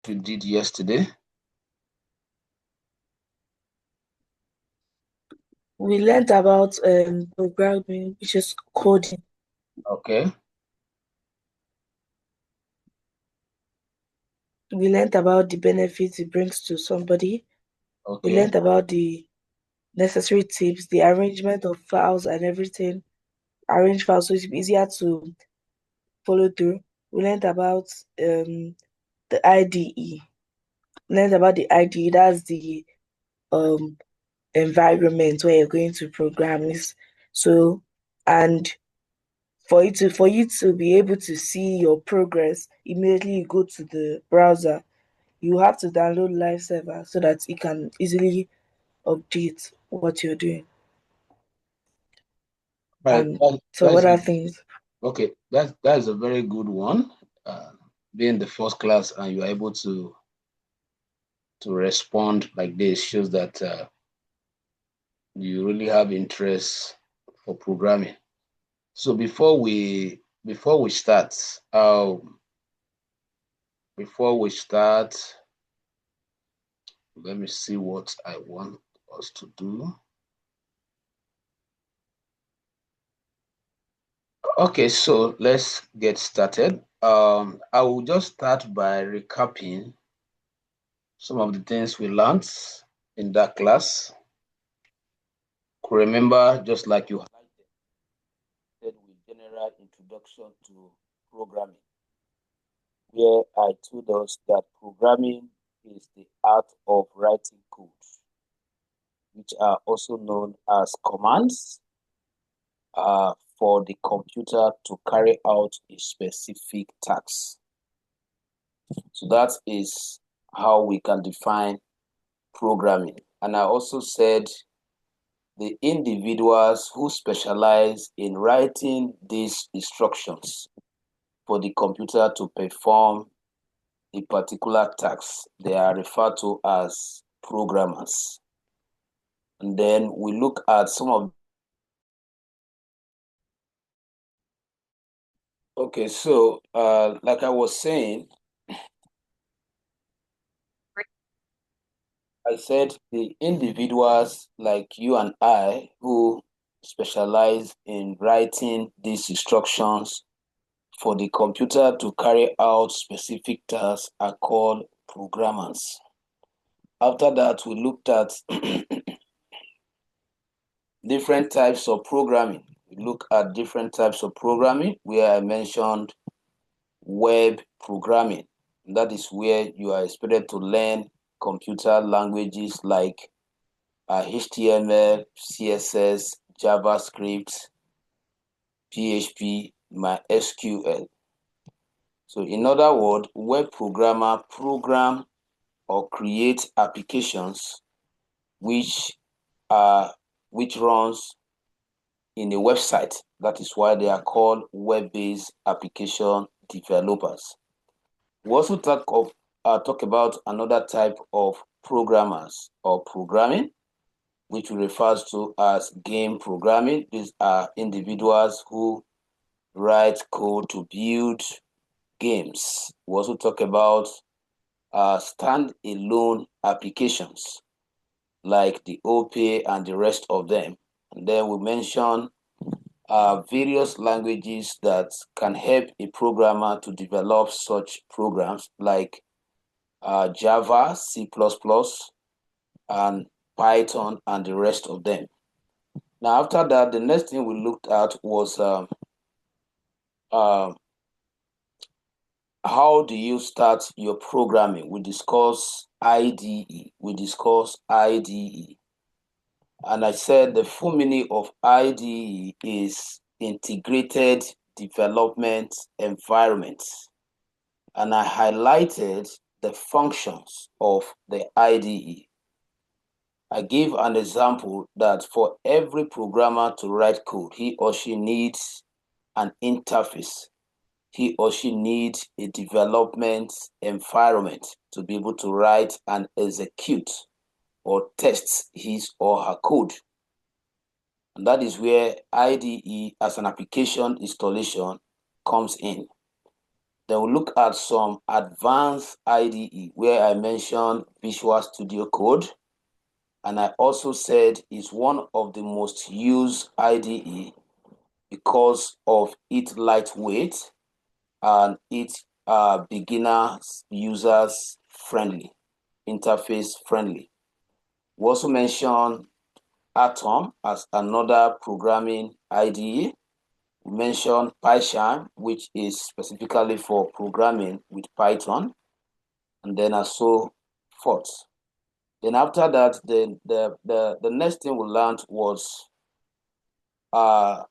we did yesterday? We learned about programming, which is coding. Okay. We learned about the benefits it brings to somebody. We Okay. learned about the necessary tips, the arrangement of files and everything. Arrange files so it's easier to follow through. We learned about the IDE. Learned about the IDE. That's the um environment where you're going to program is. So, and for you to be able to see your progress immediately you go to the browser, you have to download live server so that it can easily update what you're doing Right. and some That's other it. things. Okay. That's a very good one. Being the first class and you're able to respond like this shows that you really have interest for programming. So before we start, before we start, let me see what I want us to do. Okay, so let's get started. I will just start by recapping some of the things we learned in that class. Remember, just like you highlighted with general introduction to programming, where I told us that programming is the art of writing code, which are also known as commands, for the computer to carry out a specific task. So that is how we can define programming. And I also said the individuals who specialize in writing these instructions for the computer to perform a particular task, they are referred to as programmers. And then we look at some of. Okay, so like I was saying, I said the individuals like you and I who specialize in writing these instructions for the computer to carry out specific tasks are called programmers. After that, we looked at different types of programming. We look at different types of programming where I mentioned web programming. That is where you are expected to learn computer languages like HTML, CSS, JavaScript, PHP, MySQL. So in other words, web programmer program or create applications which which runs in a website. That is why they are called web-based application developers. We also talk about another type of programmers or programming, which refers to as game programming. These are individuals who write code to build games. We also talk about stand-alone applications like the OPay and the rest of them. And then we mention various languages that can help a programmer to develop such programs like Java, C++, and Python, and the rest of them. Now, after that, the next thing we looked at was uh, how do you start your programming? We discuss IDE. And I said the full meaning of IDE is Integrated Development Environment. And I highlighted the functions of the IDE. I gave an example that for every programmer to write code, he or she needs an interface. He or she needs a development environment to be able to write and execute or test his or her code. And that is where IDE as an application installation comes in. Then we'll look at some advanced IDE where I mentioned Visual Studio Code. And I also said it's one of the most used IDE because of its lightweight and its beginners, users friendly, interface friendly. We also mentioned Atom as another programming IDE. We mentioned PyCharm, which is specifically for programming with Python, and then and so forth. Then after that, the next thing we learned was how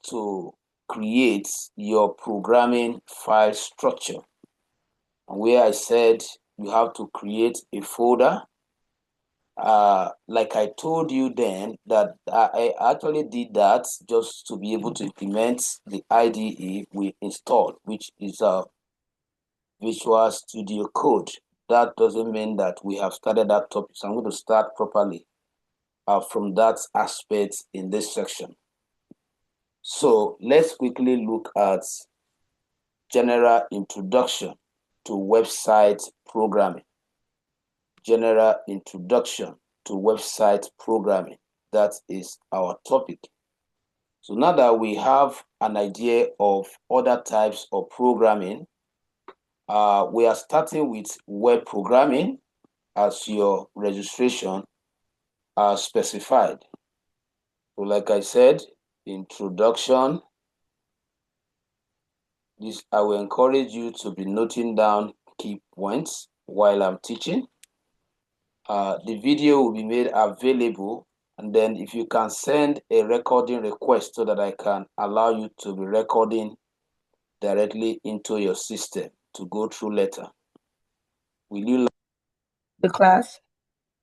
to create your programming file structure. And where I said you have to create a folder. Like I told you then that I actually did that just to be able to implement the IDE we installed, which is Visual Studio Code. That doesn't mean that we have started that topic. So I'm going to start properly from that aspect in this section. So let's quickly look at general introduction to website programming. General introduction to website programming. That is our topic. So now that we have an idea of other types of programming, we are starting with web programming as your registration specified. So like I said, introduction. This I will encourage you to be noting down key points while I'm teaching. The video will be made available, and then if you can send a recording request so that I can allow you to be recording directly into your system to go through later. Will you? The class?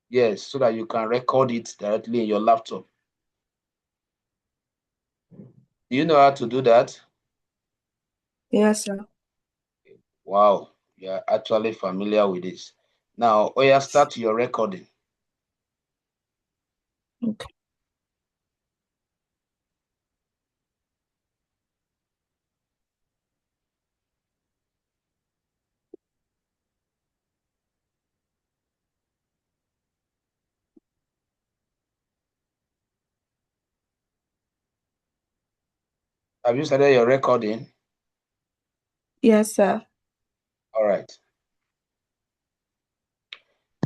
Yes, so that you can record it directly in your laptop. Do you know how to do that? Yes, sir. Wow, you are actually familiar with this. Now, Oya, start your recording. Okay. Have you started your recording? Yes, sir. All right.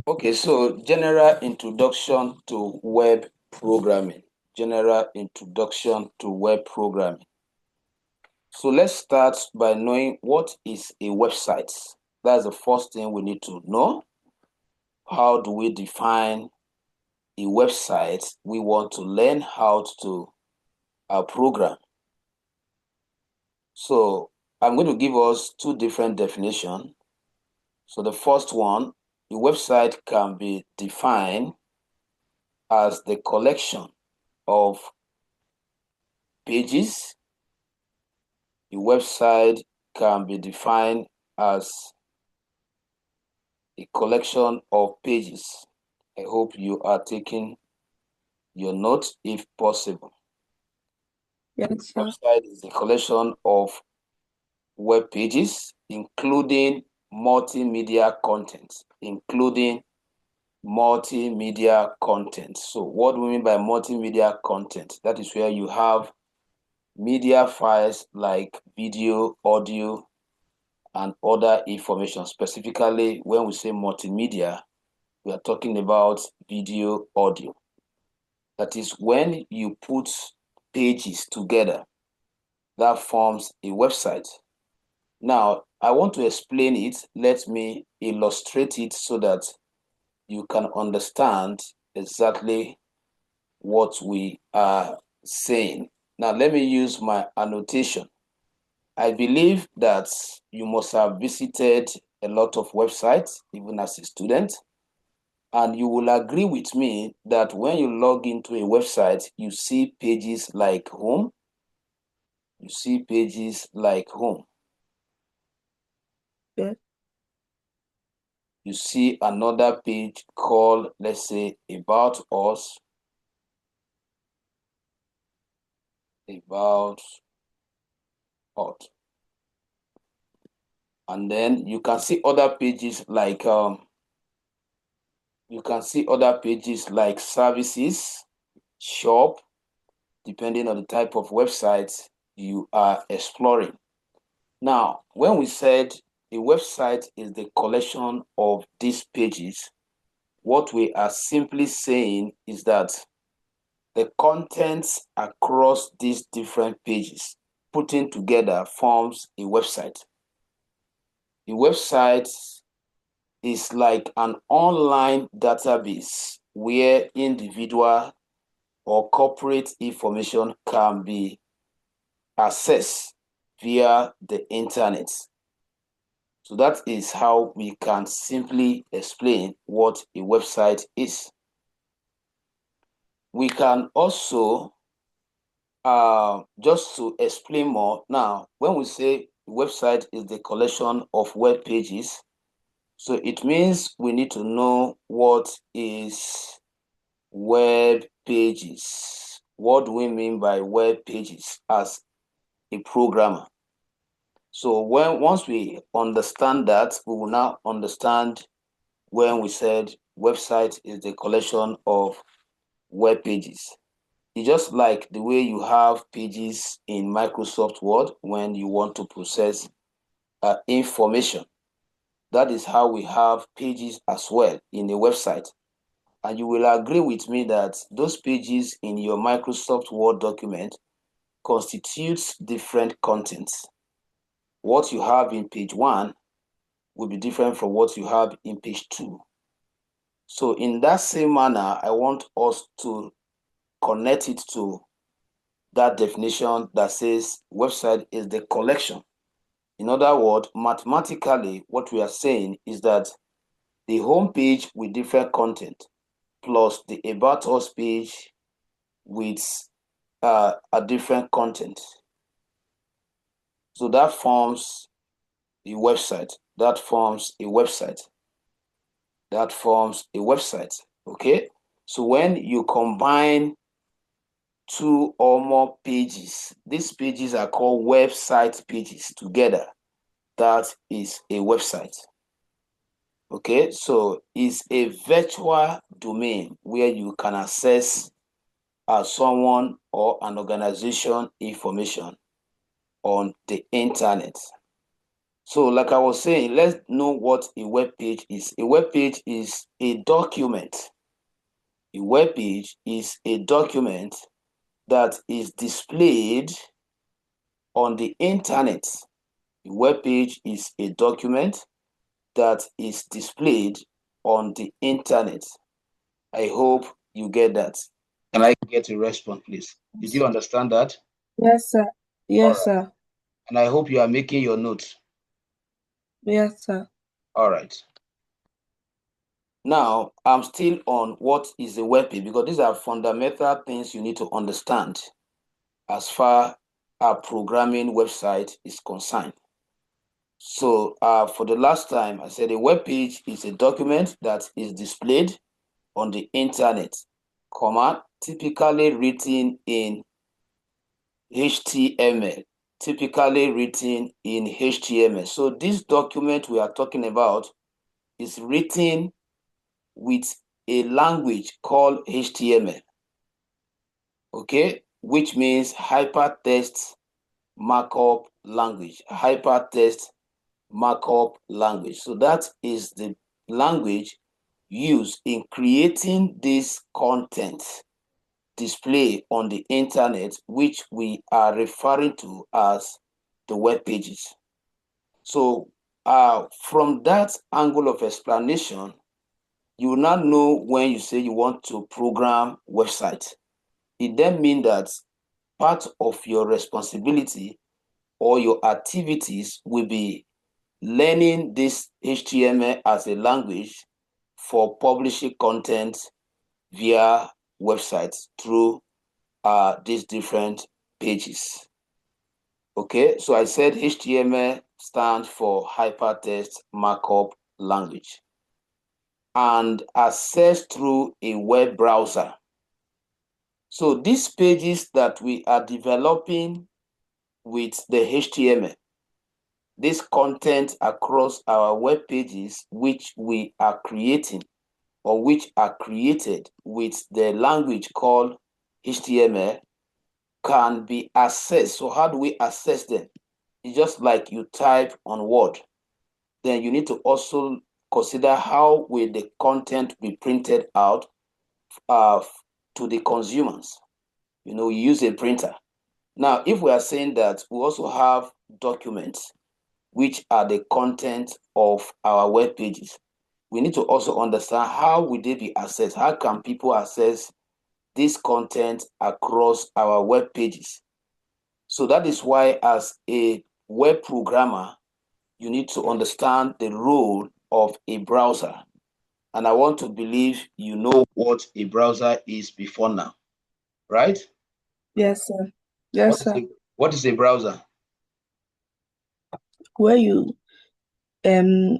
Okay, so general introduction to web programming. General introduction to web programming. So let's start by knowing what is a website. That's the first thing we need to know. How do we define a website? We want to learn how to program. So I'm going to give us two different definitions. So the first one, a website can be defined as the collection of pages. A website can be defined as a collection of pages. I hope you are taking your notes if possible. Yes, sir. Website is a collection of web pages, including multimedia content, So what do we mean by multimedia content? That is where you have media files like video, audio, and other information. Specifically, when we say multimedia, we are talking about video, audio. That is when you put pages together, that forms a website. Now, I want to explain it. Let me illustrate it so that you can understand exactly what we are saying. Now, let me use my annotation. I believe that you must have visited a lot of websites, even as a student, and you will agree with me that when you log into a website, you see pages like home. You see pages like home. Yeah. You see another page called, let's say, about us, about Alt. And then you can see other pages like services, shop, depending on the type of website you are exploring. Now, when we said a website is the collection of these pages, what we are simply saying is that the contents across these different pages putting together forms a website. A website is like an online database where individual or corporate information can be accessed via the internet. So that is how we can simply explain what a website is. We can also, just to explain more, now, when we say website is the collection of web pages, so it means we need to know what is web pages. What do we mean by web pages as a programmer? So once we understand that, we will now understand when we said website is the collection of web pages. It's just like the way you have pages in Microsoft Word when you want to process information. That is how we have pages as well in a website. And you will agree with me that those pages in your Microsoft Word document constitutes different contents. What you have in page 1 will be different from what you have in page 2. So in that same manner, I want us to connect it to that definition that says website is the collection. In other words, mathematically, what we are saying is that the home page with different content plus the About Us page with a different content. So that forms a website. That forms a website. That forms a website. Okay? So when you combine 2 or more pages, these pages are called website pages together. That is a website. Okay, so it's a virtual domain where you can access someone or an organization information on the internet. So like I was saying, let's know what a web page is. A web page is a document. A web page is a document that is displayed on the internet. A web page is a document that is displayed on the internet. I hope you get that. Can I get a response, please? Did you understand that? Yes, sir. Yes, All right. sir. And I hope you are making your notes. Yes, sir. All right. Now, I'm still on what is a web page because these are fundamental things you need to understand as far as programming website is concerned. So for the last time, I said a web page is a document that is displayed on the internet, typically written in HTML, typically written in HTML. So this document we are talking about is written with a language called HTML, okay, which means hypertext markup language, hypertext markup language. So that is the language used in creating this content display on the internet, which we are referring to as the web pages. So from that angle of explanation, you will not know when you say you want to program website. It then means that part of your responsibility or your activities will be learning this HTML as a language for publishing content via websites through these different pages. Okay, so I said HTML stands for Hypertext Markup Language and accessed through a web browser. So these pages that we are developing with the HTML. This content across our web pages, which we are creating or which are created with the language called HTML, can be accessed. So how do we access them? It's just like you type on Word. Then you need to also consider how will the content be printed out to the consumers. You use a printer. Now, if we are saying that we also have documents, which are the content of our web pages, we need to also understand how will they be accessed? How can people access this content across our web pages? So that is why, as a web programmer, you need to understand the role of a browser. And I want to believe you know what a browser is before now, right? Yes, sir. Yes, sir. What is a browser? Where you um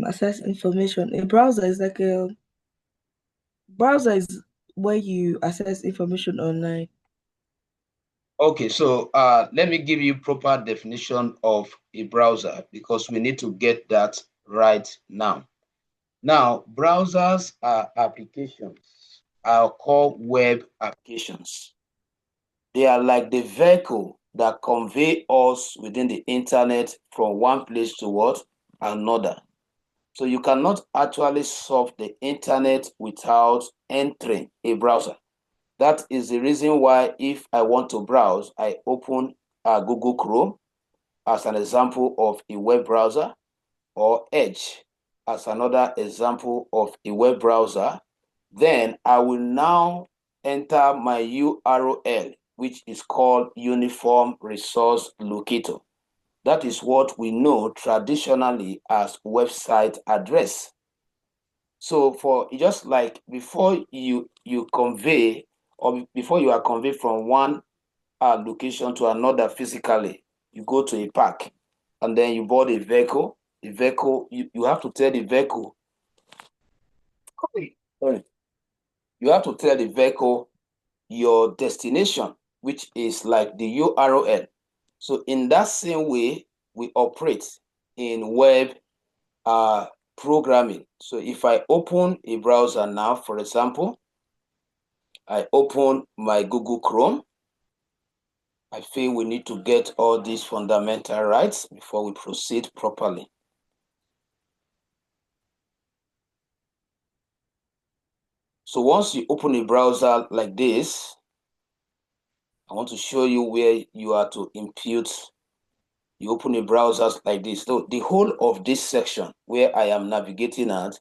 access information. A browser is where you access information online. Okay, so let me give you proper definition of a browser, because we need to get that right now. Now, browsers are applications, are called web applications. They are like the vehicle that convey us within the internet from one place to what? Another. So you cannot actually surf the internet without entering a browser. That is the reason why, if I want to browse, I open Google Chrome as an example of a web browser, or Edge as another example of a web browser. Then I will now enter my URL, which is called Uniform Resource Locator. That is what we know traditionally as website address. So for just like before you convey, or before you are conveyed from one location to another physically, you go to a park and then you board a vehicle. The vehicle, you have to tell the vehicle, sorry, you have to tell the vehicle your destination, which is like the URL. So in that same way, we operate in web programming. So if I open a browser now, for example, I open my Google Chrome. I feel we need to get all these fundamental rights before we proceed properly. So once you open a browser like this, I want to show you where you are to impute. You open a browser like this. So the whole of this section where I am navigating at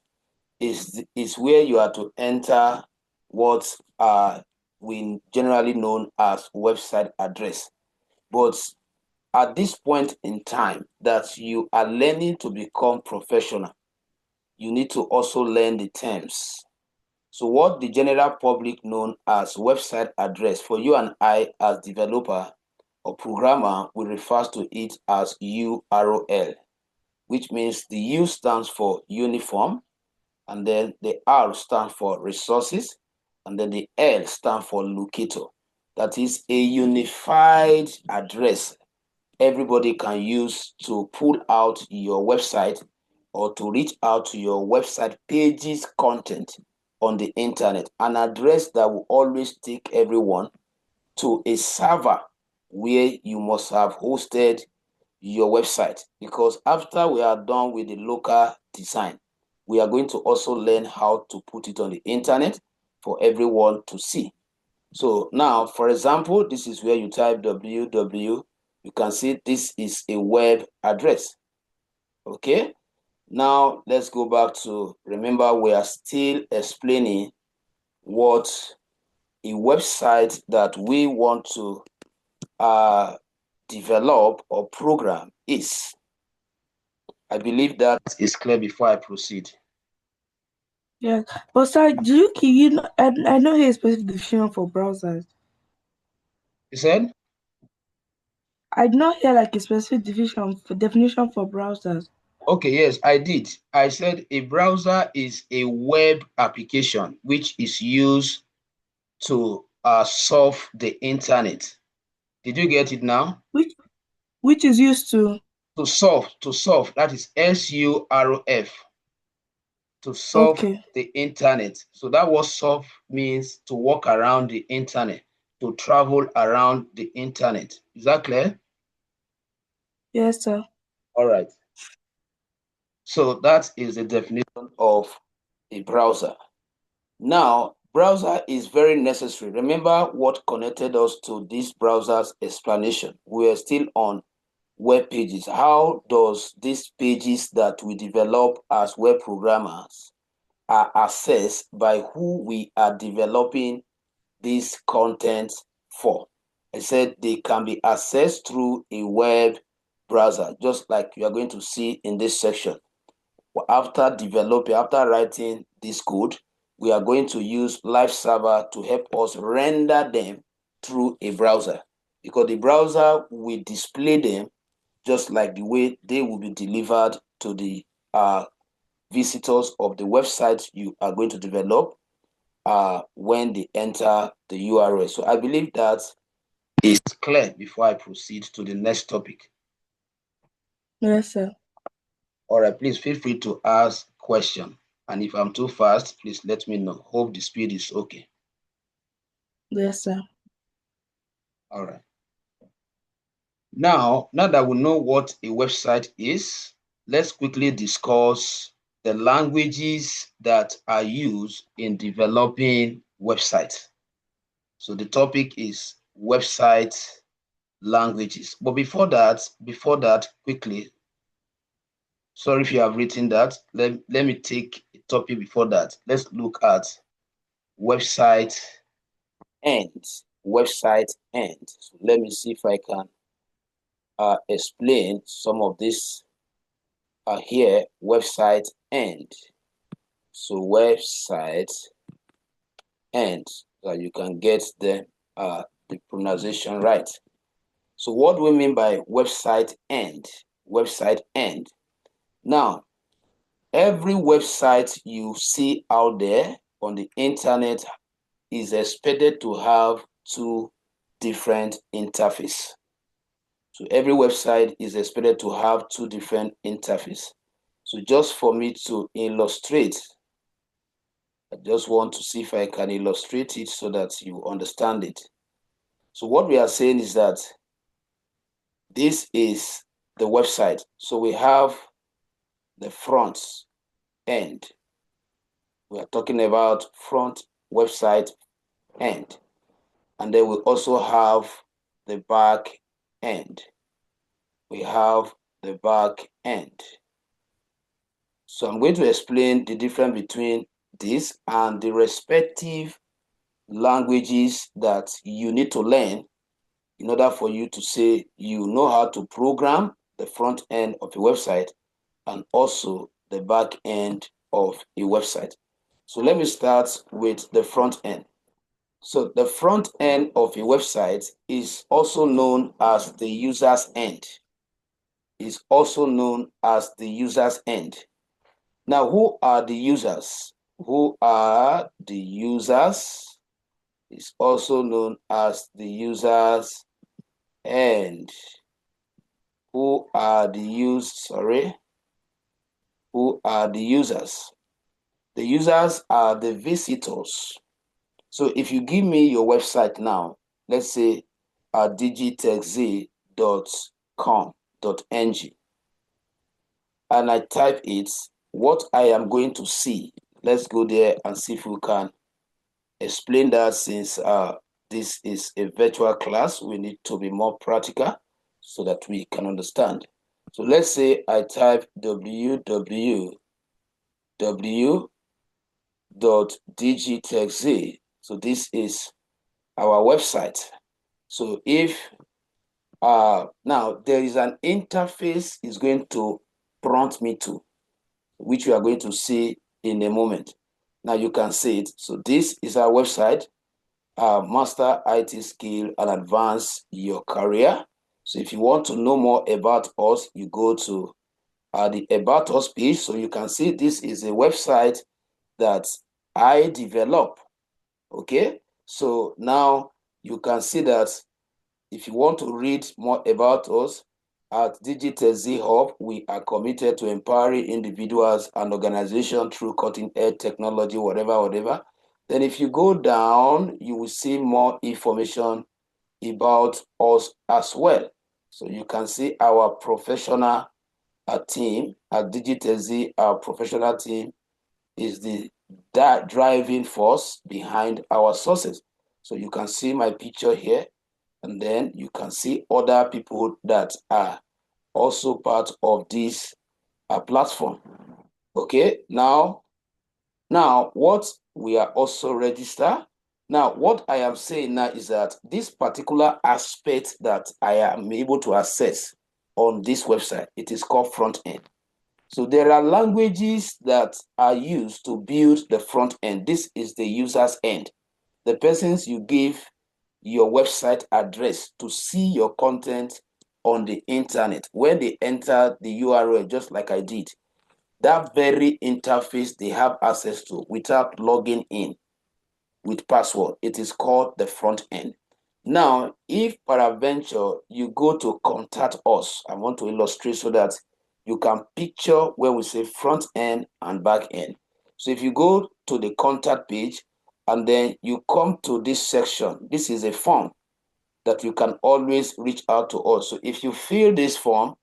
is where you are to enter what we generally known as website address. But at this point in time that you are learning to become professional, you need to also learn the terms. So what the general public known as website address, for you and I as developer or programmer, we refer to it as URL, which means the U stands for uniform, and then the R stands for resources, and then the L stands for locator. That is a unified address everybody can use to pull out your website or to reach out to your website pages content on the internet. An address that will always take everyone to a server where you must have hosted your website, because after we are done with the local design, we are going to also learn how to put it on the internet for everyone to see. So now, for example, this is where you type www. You can see this is a web address. Okay. Now let's go back to, remember, we are still explaining what a website that we want to develop or program is. I believe that is clear before I proceed. Yeah, but sir, you know, I know here is specific definition for browsers. You said? I did not hear like a specific definition for browsers. Okay, yes, I did. I said a browser is a web application which is used to surf the internet. Did you get it now? Which is used to surf, that is SURF, to surf the internet. So that word surf means to walk around the internet, to travel around the internet. Is that clear? Yes, sir. All right. So that is the definition of a browser. Now, browser is very necessary. Remember what connected us to this browser's explanation. We are still on web pages. How does these pages that we develop as web programmers are accessed by who we are developing this content for? I said they can be accessed through a web browser, just like you are going to see in this section. After writing this code, we are going to use Live Server to help us render them through a browser, because the browser will display them just like the way they will be delivered to the visitors of the website you are going to develop when they enter the URL. So I believe that is clear before I proceed to the next topic. Yes, sir. All right, please feel free to ask question. And if I'm too fast, please let me know. Hope the speed is okay. Yes, sir. All right. Now that we know what a website is, let's quickly discuss the languages that are used in developing websites. So the topic is website languages. But before that, quickly, sorry if you have written that. Let me take a topic before that. Let's look at website ends. Website ends. So let me see if I can explain some of this here. Website end. So website end, so you can get the pronunciation right. So what do we mean by website end? Website end. Now, every website you see out there on the internet is expected to have two different interfaces. So every website is expected to have two different interfaces. So just for me to illustrate, I just want to see if I can illustrate it so that you understand it. So what we are saying is that this is the website. So we have the front end. We are talking about front website end. And then we also have the back end. We have the back end. So I'm going to explain the difference between this and the respective languages that you need to learn in order for you to say you know how to program the front end of a website and also the back end of a website. So let me start with the front end. So the front end of a website is also known as the user's end. Is also known as the user's end. Now, who are the users? Who are the users? Is also known as the user's end. Who are the Who are the users? The users are the visitors. So if you give me your website now, let's say digitechz.com.ng, and I type it, what I am going to see, let's go there and see if we can explain that. Since this is a virtual class, we need to be more practical so that we can understand. So let's say I type www.digitechz. So this is our website. So if now there is an interface is going to prompt me to, which you are going to see in a moment. Now you can see it. So this is our website, Master IT Skill and Advance Your Career. So if you want to know more about us, you go to the About Us page. So you can see this is a website that I develop. Okay, so now you can see that if you want to read more about us, at Digital Z Hub, we are committed to empowering individuals and organizations through cutting-edge technology, whatever. Then if you go down, you will see more information about us as well. So you can see our professional team at Digital Z. Our professional team is the driving force behind our sources. So you can see my picture here, and then you can see other people that are also part of this platform. Okay, now what we are also registered. Now, what I am saying now is that this particular aspect that I am able to access on this website, it is called front end. So there are languages that are used to build the front end. This is the user's end. The persons you give your website address to see your content on the internet. When they enter the URL, just like I did, that very interface they have access to without logging in with password, it is called the front end. Now, if peradventure you go to contact us, I want to illustrate so that you can picture where we say front end and back end. So if you go to the contact page and then you come to this section, this is a form that you can always reach out to us. So if you fill this form,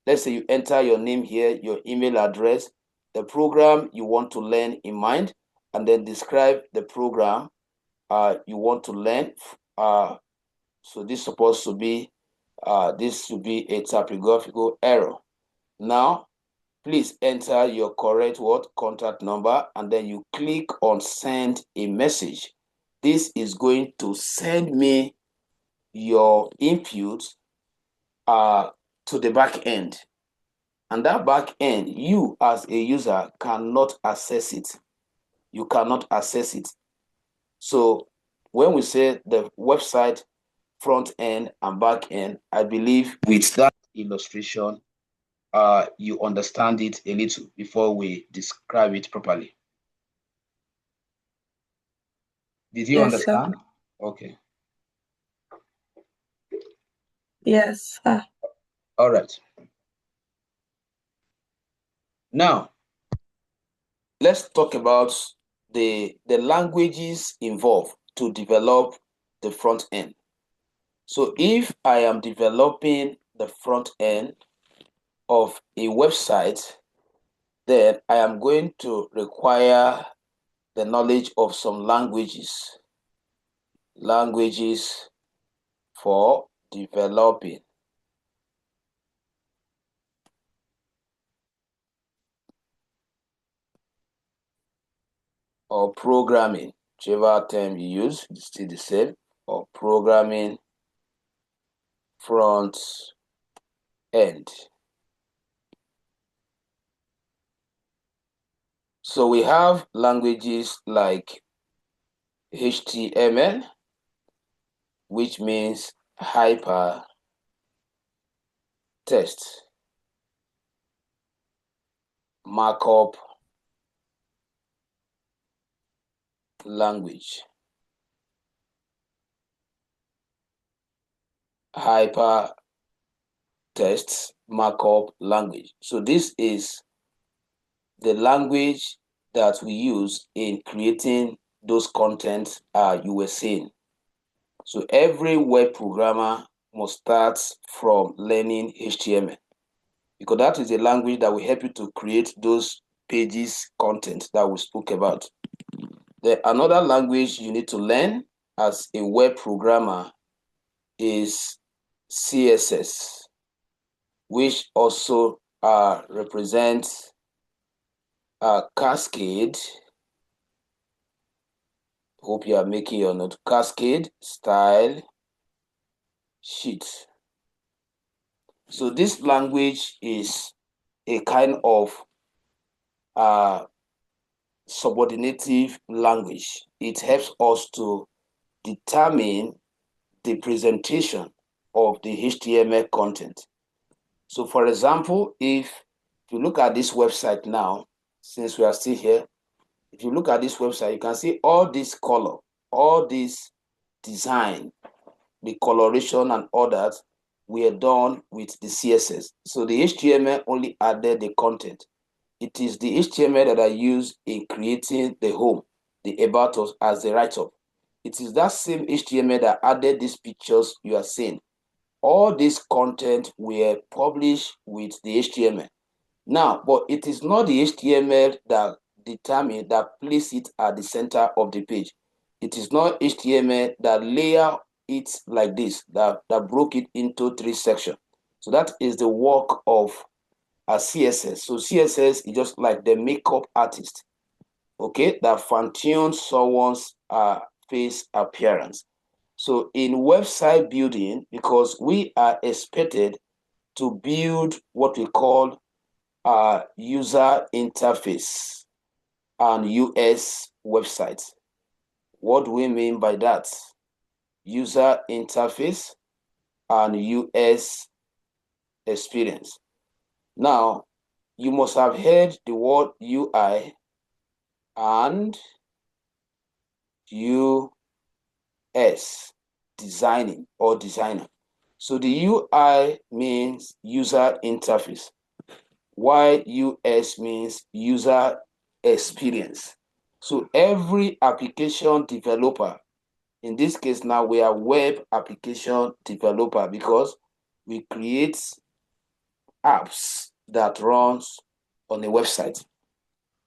let's say you enter your name here, your email address, the program you want to learn in mind, and then describe the program you want to learn. So this is supposed to be, this should be a typographical error. Now, please enter your correct contact number, and then you click on send a message. This is going to send me your input to the back end. And that back end, you as a user cannot access it. You cannot access it. So when we say the website front end and back end, I believe with that illustration, you understand it a little before we describe it properly. Did you understand? Sir. Okay. Yes, sir. All right. Now, let's talk about the languages involved to develop the front end. So if I am developing the front end of a website, then I am going to require the knowledge of some languages for developing. Or programming, whichever term you use, it's still the same, or programming front end. So we have languages like HTML, which means hypertext, markup language, hypertext markup language. So this is the language that we use in creating those contents you were seeing. So every web programmer must start from learning HTML, because that is a language that will help you to create those pages content that we spoke about. Another language you need to learn as a web programmer is CSS, which also represents Cascade. Hope you are making your note. Cascade style sheet. So this language is a kind of subordinative language. It helps us to determine the presentation of the HTML content. So for example, if you look at this website now, since we are still here, if you look at this website, you can see all this color, all this design the coloration and all that were done with the CSS. So the HTML only added the content. It is the HTML that I use in creating the home, the about us as the write-up. It is that same HTML that added these pictures you are seeing. All this content were published with the HTML. Now, but it is not the HTML that place it at the center of the page. It is not HTML that layer it like this, that broke it into 3 sections. So that is the work of a CSS. So CSS is just like the makeup artist, okay, that fine-tunes someone's face appearance. So in website building, because we are expected to build what we call user interface and US websites. What do we mean by that? User interface and US experience. Now, you must have heard the word UI and US, designing or designer. So the UI means user interface, while US means user experience. So every application developer, in this case now we are web application developer because we create apps that runs on a website.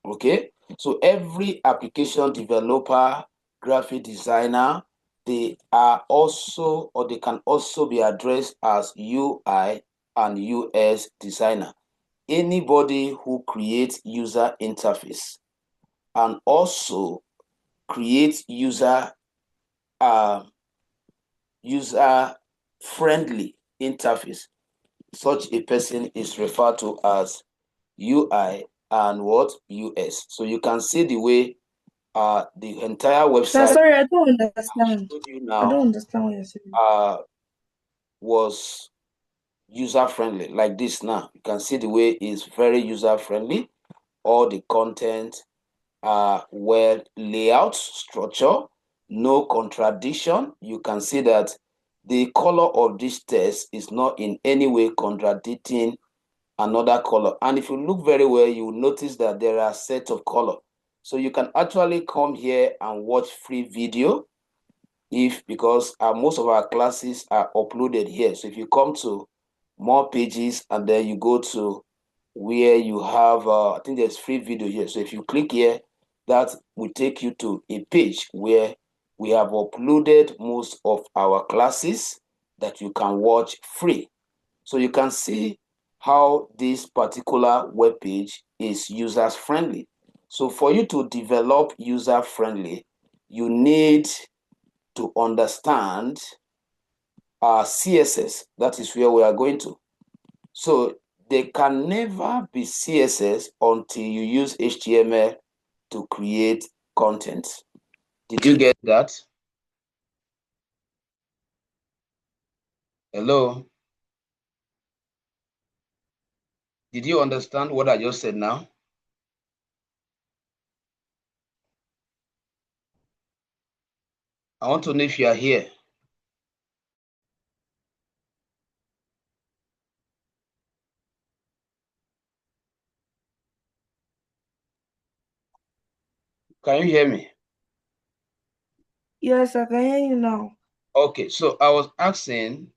Okay, so every application developer, graphic designer, they are also, or they can also be addressed as UI and US designer. Anybody who creates user interface and also creates user friendly interface, such a person is referred to as UI and what? US. So you can see the way the entire No, website sorry, I don't I understand. showed you I now don't understand what you're saying. was user friendly. Like this now, you can see the way it's very user friendly. All the content are well layout, structure, no contradiction. You can see that the color of this text is not in any way contradicting another color. And if you look very well, you will notice that there are sets of color. So you can actually come here and watch free video because most of our classes are uploaded here. So if you come to more pages and then you go to where you have, I think there's free video here. So if you click here, that will take you to a page where we have uploaded most of our classes that you can watch free. So you can see how this particular web page is user friendly. So for you to develop user friendly, you need to understand our CSS. That is where we are going to. So there can never be CSS until you use HTML to create content. Did you get that? Hello? Did you understand what I just said now? I want to know if you are here. Can you hear me? Yes, I can hear you now. Okay, so I was asking,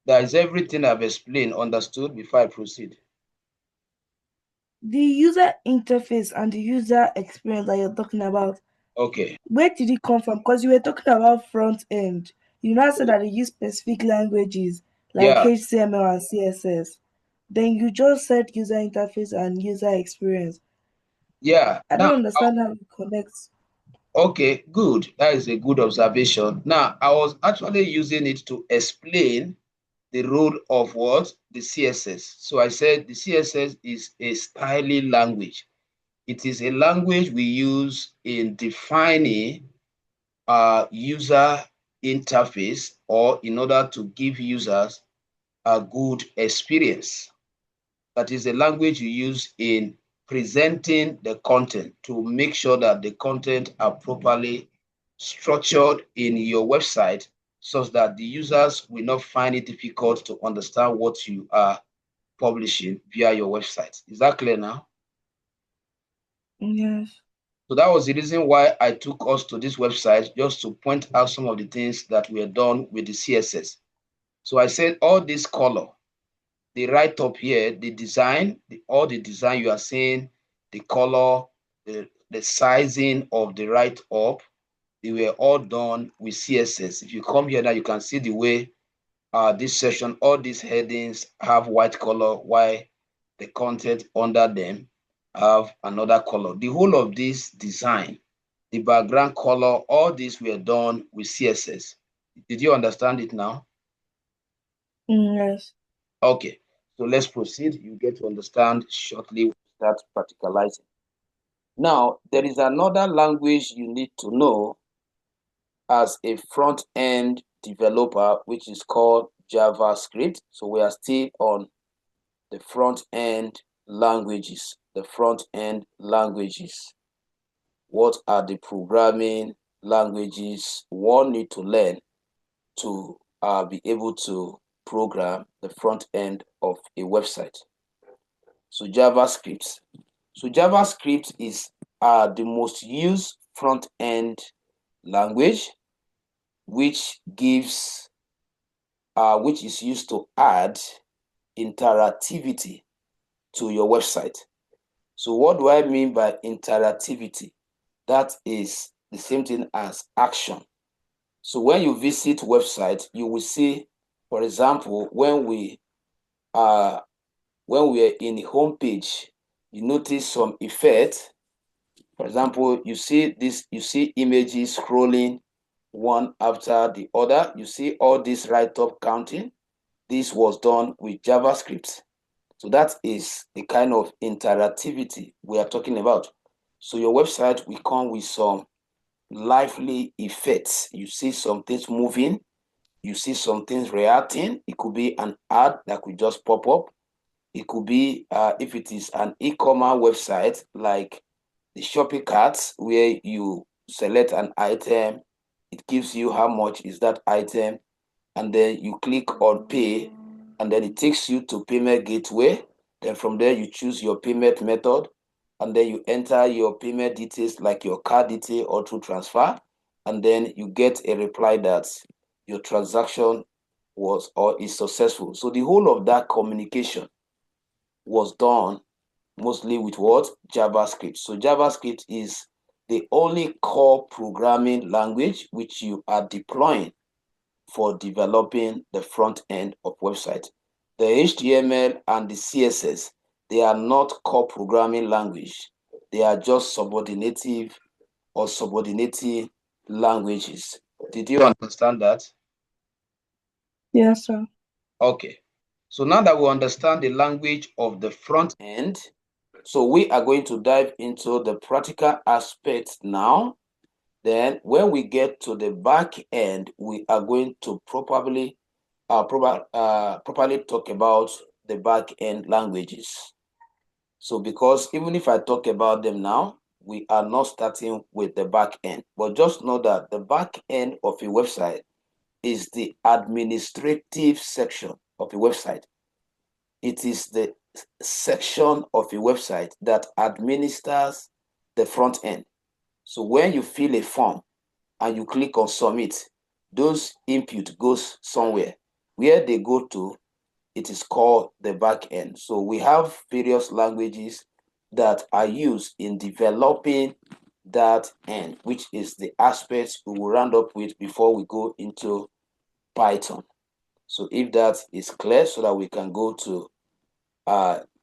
that is everything I've explained understood before I proceed? The user interface and the user experience that you're talking about, Okay. where did it come from? Because you were talking about front end. You now said that they use specific languages like Yeah, HTML and CSS. Then you just said user interface and user experience. yeah. I Now, don't understand how it connects. okay, good. That is a good observation. Now, I was actually using it to explain the role of what? The CSS. So I said the CSS is a styling language. It is a language we use in defining user interface or in order to give users a good experience. That is the language you use in presenting the content to make sure that the content are properly structured in your website such that the users will not find it difficult to understand what you are publishing via your website. Is that clear now? Yes. So that was the reason why I took us to this website, just to point out some of the things that were done with the CSS. So I said all this color, the right up here, the design, all the design you are seeing, the color, the sizing of the right up, they were all done with CSS. If you come here now, you can see the way this section, all these headings have white color, while the content under them have another color. The whole of this design, the background color, all these were done with CSS. Did you understand it now? Yes. Okay, so let's proceed. You get to understand shortly. We'll start practicalizing. Now, there is another language you need to know as a front-end developer, which is called JavaScript. So we are still on the front-end languages. The front-end languages. What are the programming languages one need to learn to be able to program the front end of a website? So JavaScript. So JavaScript is the most used front-end language, which gives which is used to add interactivity to your website. So what do I mean by interactivity? That is the same thing as action. So when you visit website, you will see, for example, when we are in the home page, you notice some effect. For example, you see images scrolling one after the other. You see all this write-up counting. This was done with JavaScript. So that is the kind of interactivity we are talking about. So your website will come with some lively effects. You see some things moving, you see some things reacting. It could be an ad that could just pop up. It could be, if it is an e-commerce website like the shopping carts, where you select an item, it gives you how much is that item, and then you click on pay, and then it takes you to payment gateway. Then from there you choose your payment method, and then you enter your payment details like your card detail or through transfer, and then you get a reply that your transaction was or is successful. So the whole of that communication was done mostly with what? JavaScript. So JavaScript is the only core programming language which you are deploying for developing the front end of website. The HTML and the CSS, they are not core programming language. They are just subordinative or subordinating languages. Did you understand that? Yes, sir. Okay. So now that we understand the language of the front end, so we are going to dive into the practical aspects now. Then when we get to the back end, we are going to properly talk about the back end languages. So because even if I talk about them now, we are not starting with the back end, but just know that the back end of a website is the administrative section of a website. It is the section of a website that administers the front end. So when you fill a form and you click on submit, those input goes somewhere. Where they go to, it is called the back end. So we have various languages that are used in developing that end, which is the aspects we will round up with before we go into Python. So if that is clear, so that we can go to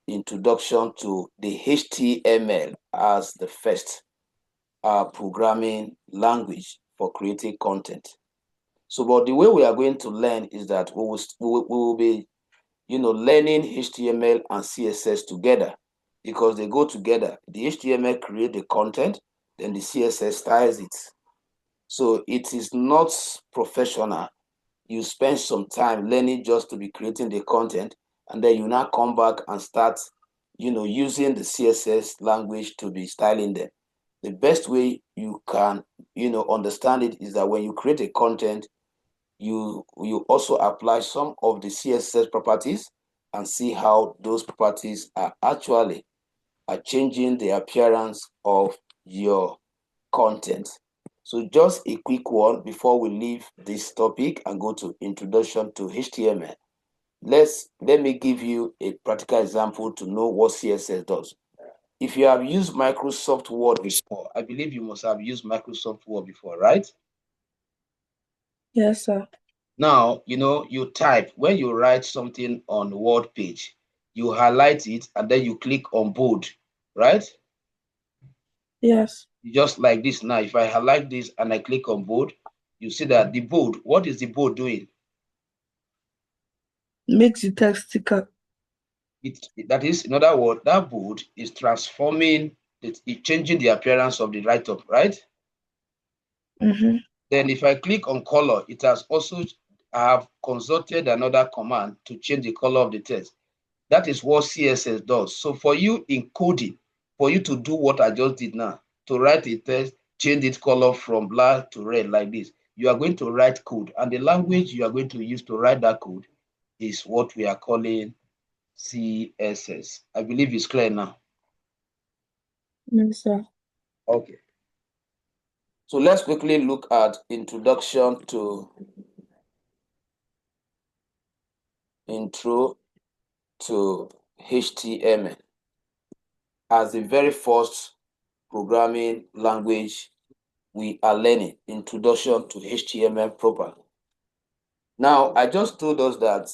introduction to the HTML as the first programming language for creating content. So, but the way we are going to learn is that we will be, learning HTML and CSS together, because they go together. The HTML create the content, then the CSS styles it. So it is not professional. You spend some time learning just to be creating the content, and then you now come back and start, using the CSS language to be styling them. The best way you can, understand it is that when you create a content, you also apply some of the CSS properties and see how those properties are actually changing the appearance of your content. So just a quick one before we leave this topic and go to introduction to HTML. Let me give you a practical example to know what CSS does. If you have used Microsoft Word before, I believe you must have used Microsoft Word before, right? Yes, sir. Now, you type, when you write something on Word page, you highlight it and then you click on bold, right? Yes. Just like this now, if I highlight this and I click on bold, you see that the bold, what is the bold doing? Makes the text thicker. That is, in other words, that bold is transforming, it's changing the appearance of the write-up, right? Mm-hmm. Then if I click on color, it has also, I have consulted another command to change the color of the text. That is what CSS does. So for you in coding, for you to do what I just did now, to write a text, change its color from black to red like this, you are going to write code. And the language you are going to use to write that code is what we are calling CSS. I believe it's clear now. Yes, sir. Okay. So let's quickly look at introduction intro to HTML as the very first programming language we are learning, introduction to HTML properly. Now, I just told us that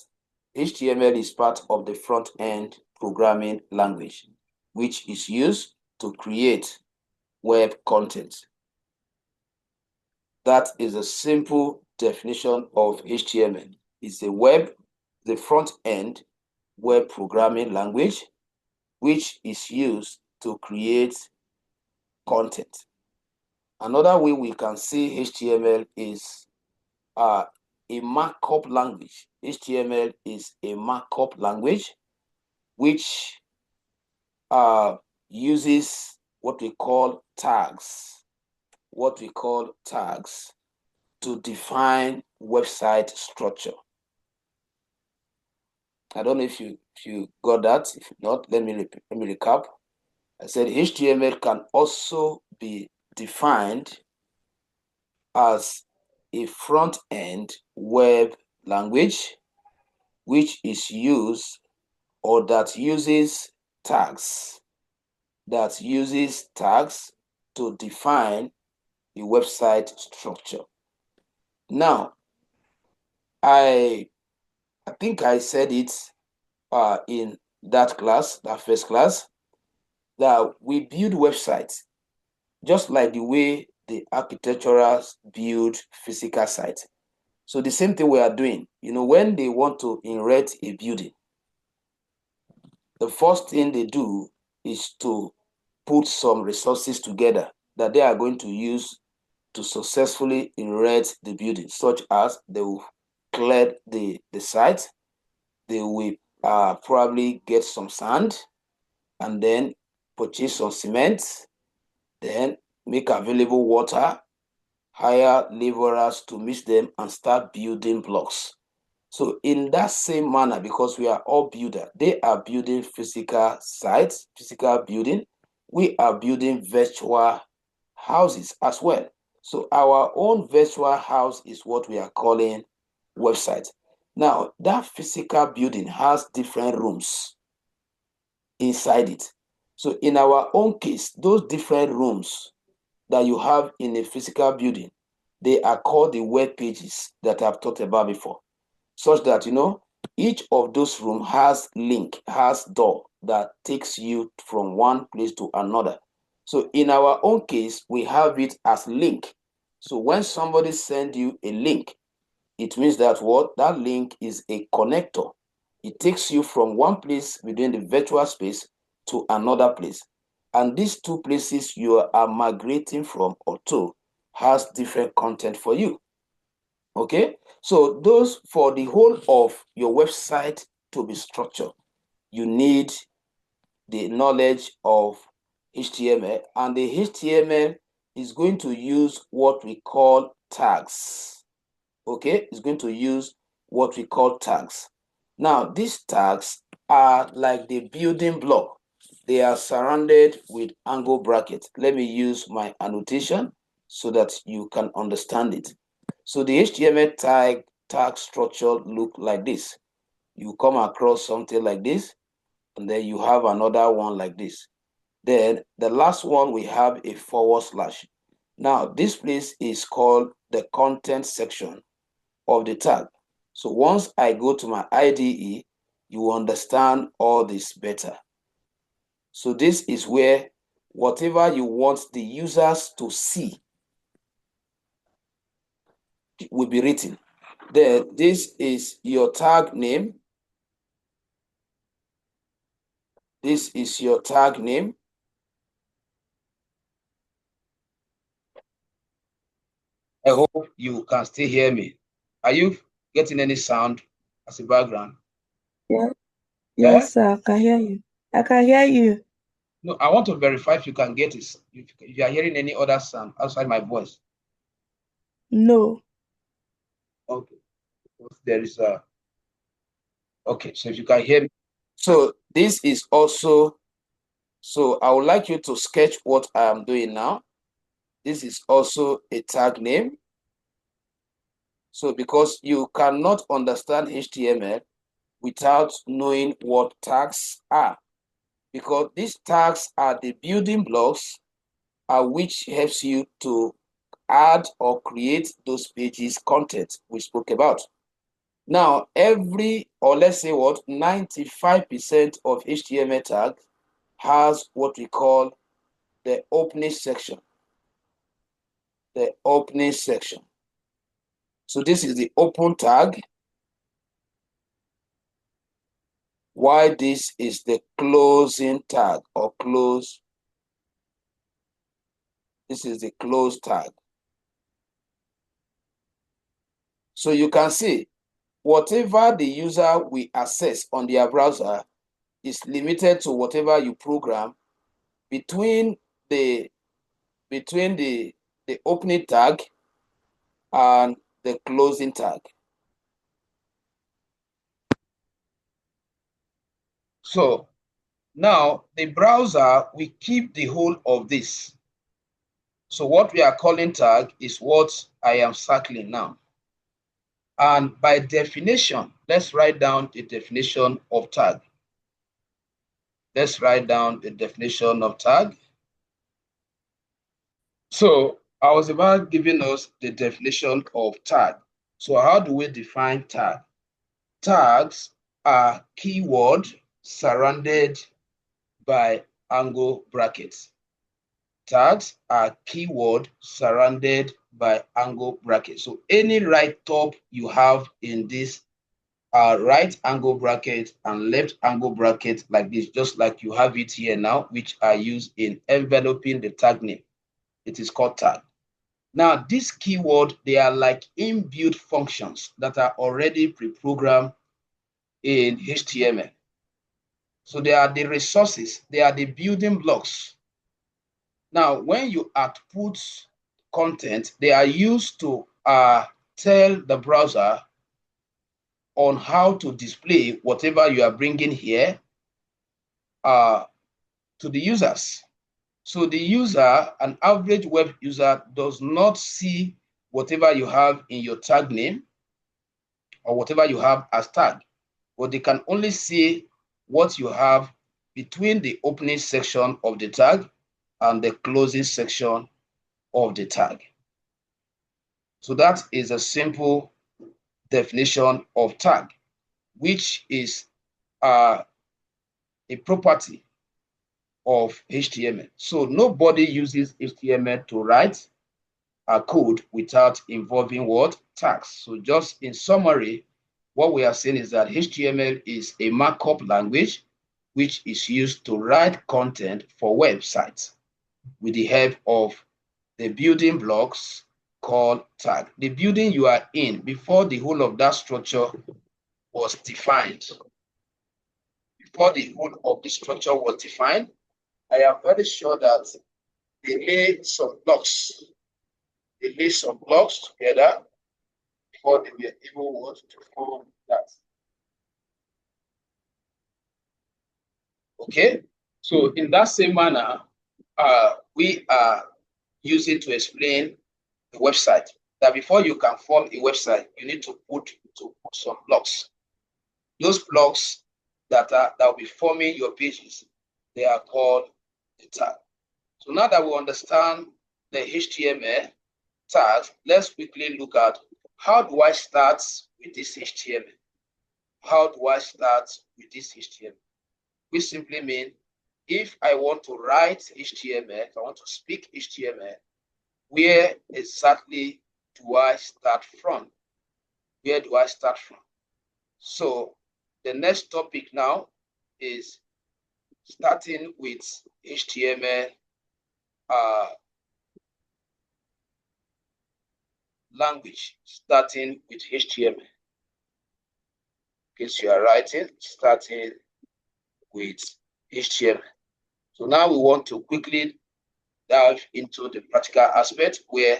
HTML is part of the front-end programming language, which is used to create web content. That is a simple definition of HTML. It's the front-end web programming language, which is used to create content. Another way we can see HTML is a markup language. HTML is a markup language which uses what we call tags. To define website structure. I don't know if you got that. If not, let me recap. I said HTML can also be defined as a front-end web language which is used or that uses tags to define the website structure. Now, I think I said it in that first class, that we build websites just like the way the architecturals build physical sites. So the same thing we are doing, when they want to erect a building, the first thing they do is to put some resources together that they are going to use to successfully erect the building, such as they will clear the site, they will probably get some sand, and then purchase some cement, then make available water, hire laborers to mix them, and start building blocks. So in that same manner, because we are all builders, they are building physical sites, physical building. We are building virtual houses as well. So our own virtual house is what we are calling website. Now, that physical building has different rooms inside it. So in our own case, those different rooms that you have in a physical building, they are called the web pages that I've talked about before. Such that, each of those rooms has door that takes you from one place to another. So in our own case, we have it as link. So when somebody sends you a link, it means that that link is a connector. It takes you from one place within the virtual space to another place. And these two places you are migrating from or to has different content for you. Okay, so those, for the whole of your website to be structured, you need the knowledge of HTML, and the HTML is going to use what we call tags. okay, is going to use what we call tags. Now, these tags are like the building block. They are surrounded with angle brackets. Let me use my annotation so that you can understand it. So the HTML tag structure look like this. You come across something like this, and then you have another one like this. Then the last one, we have a /. Now, this place is called the content section of the tag. So once I go to my IDE, you understand all this better. So this is where whatever you want the users to see will be written. Then this is your tag name. This is your tag name. I hope you can still hear me. Are you getting any sound as a background? Yeah. Yeah? Yes, sir. I can hear you. I can hear you. No, I want to verify if you can get it. If you are hearing any other sound outside my voice. No. Okay. There is a okay, so if you can hear me. So this is also, so I would like you to sketch what I am doing now. This is also a tag name. So because you cannot understand HTML without knowing what tags are, because these tags are the building blocks which helps you to add or create those pages content we spoke about. Now, or let's say what, 95% of HTML tag has what we call the opening section. The opening section. So this is the open tag, while this is the closing tag or close. This is the close tag. So you can see whatever the user will access on their browser is limited to whatever you program between the opening tag and the closing tag. So now the browser will keep the whole of this. So what we are calling tag is what I am circling now. And by definition, let's write down the definition of tag. Let's write down the definition of tag. So I was about giving us the definition of tag. So how do we define tag? Tags are keyword surrounded by angle brackets. Tags are keyword surrounded by angle brackets. So any write-up you have in this right angle bracket and left angle bracket like this, just like you have it here now, which are used in enveloping the tag name. It is called tag. Now, this keyword, they are like inbuilt functions that are already pre-programmed in HTML. So they are the resources, they are the building blocks. Now, when you output content, they are used to tell the browser on how to display whatever you are bringing here to the users. So the user, an average web user, does not see whatever you have in your tag name or whatever you have as tag, but they can only see what you have between the opening section of the tag and the closing section of the tag. So that is a simple definition of tag, which is a property of HTML. So nobody uses HTML to write a code without involving what? Tags. So just in summary, what we are saying is that HTML is a markup language which is used to write content for websites with the help of the building blocks called tag. The building you are in before the whole of that structure was defined. Before the whole of the structure was defined, I am very sure that they lay some blocks. They lay some blocks together before they were able to form that. Okay, so in that same manner, we are using to explain the website that before you can form a website, you need to put some blocks. Those blocks that will be forming your pages, they are called the tag. So now that we understand the HTML tag, let's quickly look at how do I start with this HTML? How do I start with this HTML? Which simply means if I want to write HTML, if I want to speak HTML, where exactly do I start from? Where do I start from? So the next topic now is starting with HTML language, starting with HTML. Okay, so you are writing, starting with HTML. So now we want to quickly dive into the practical aspect where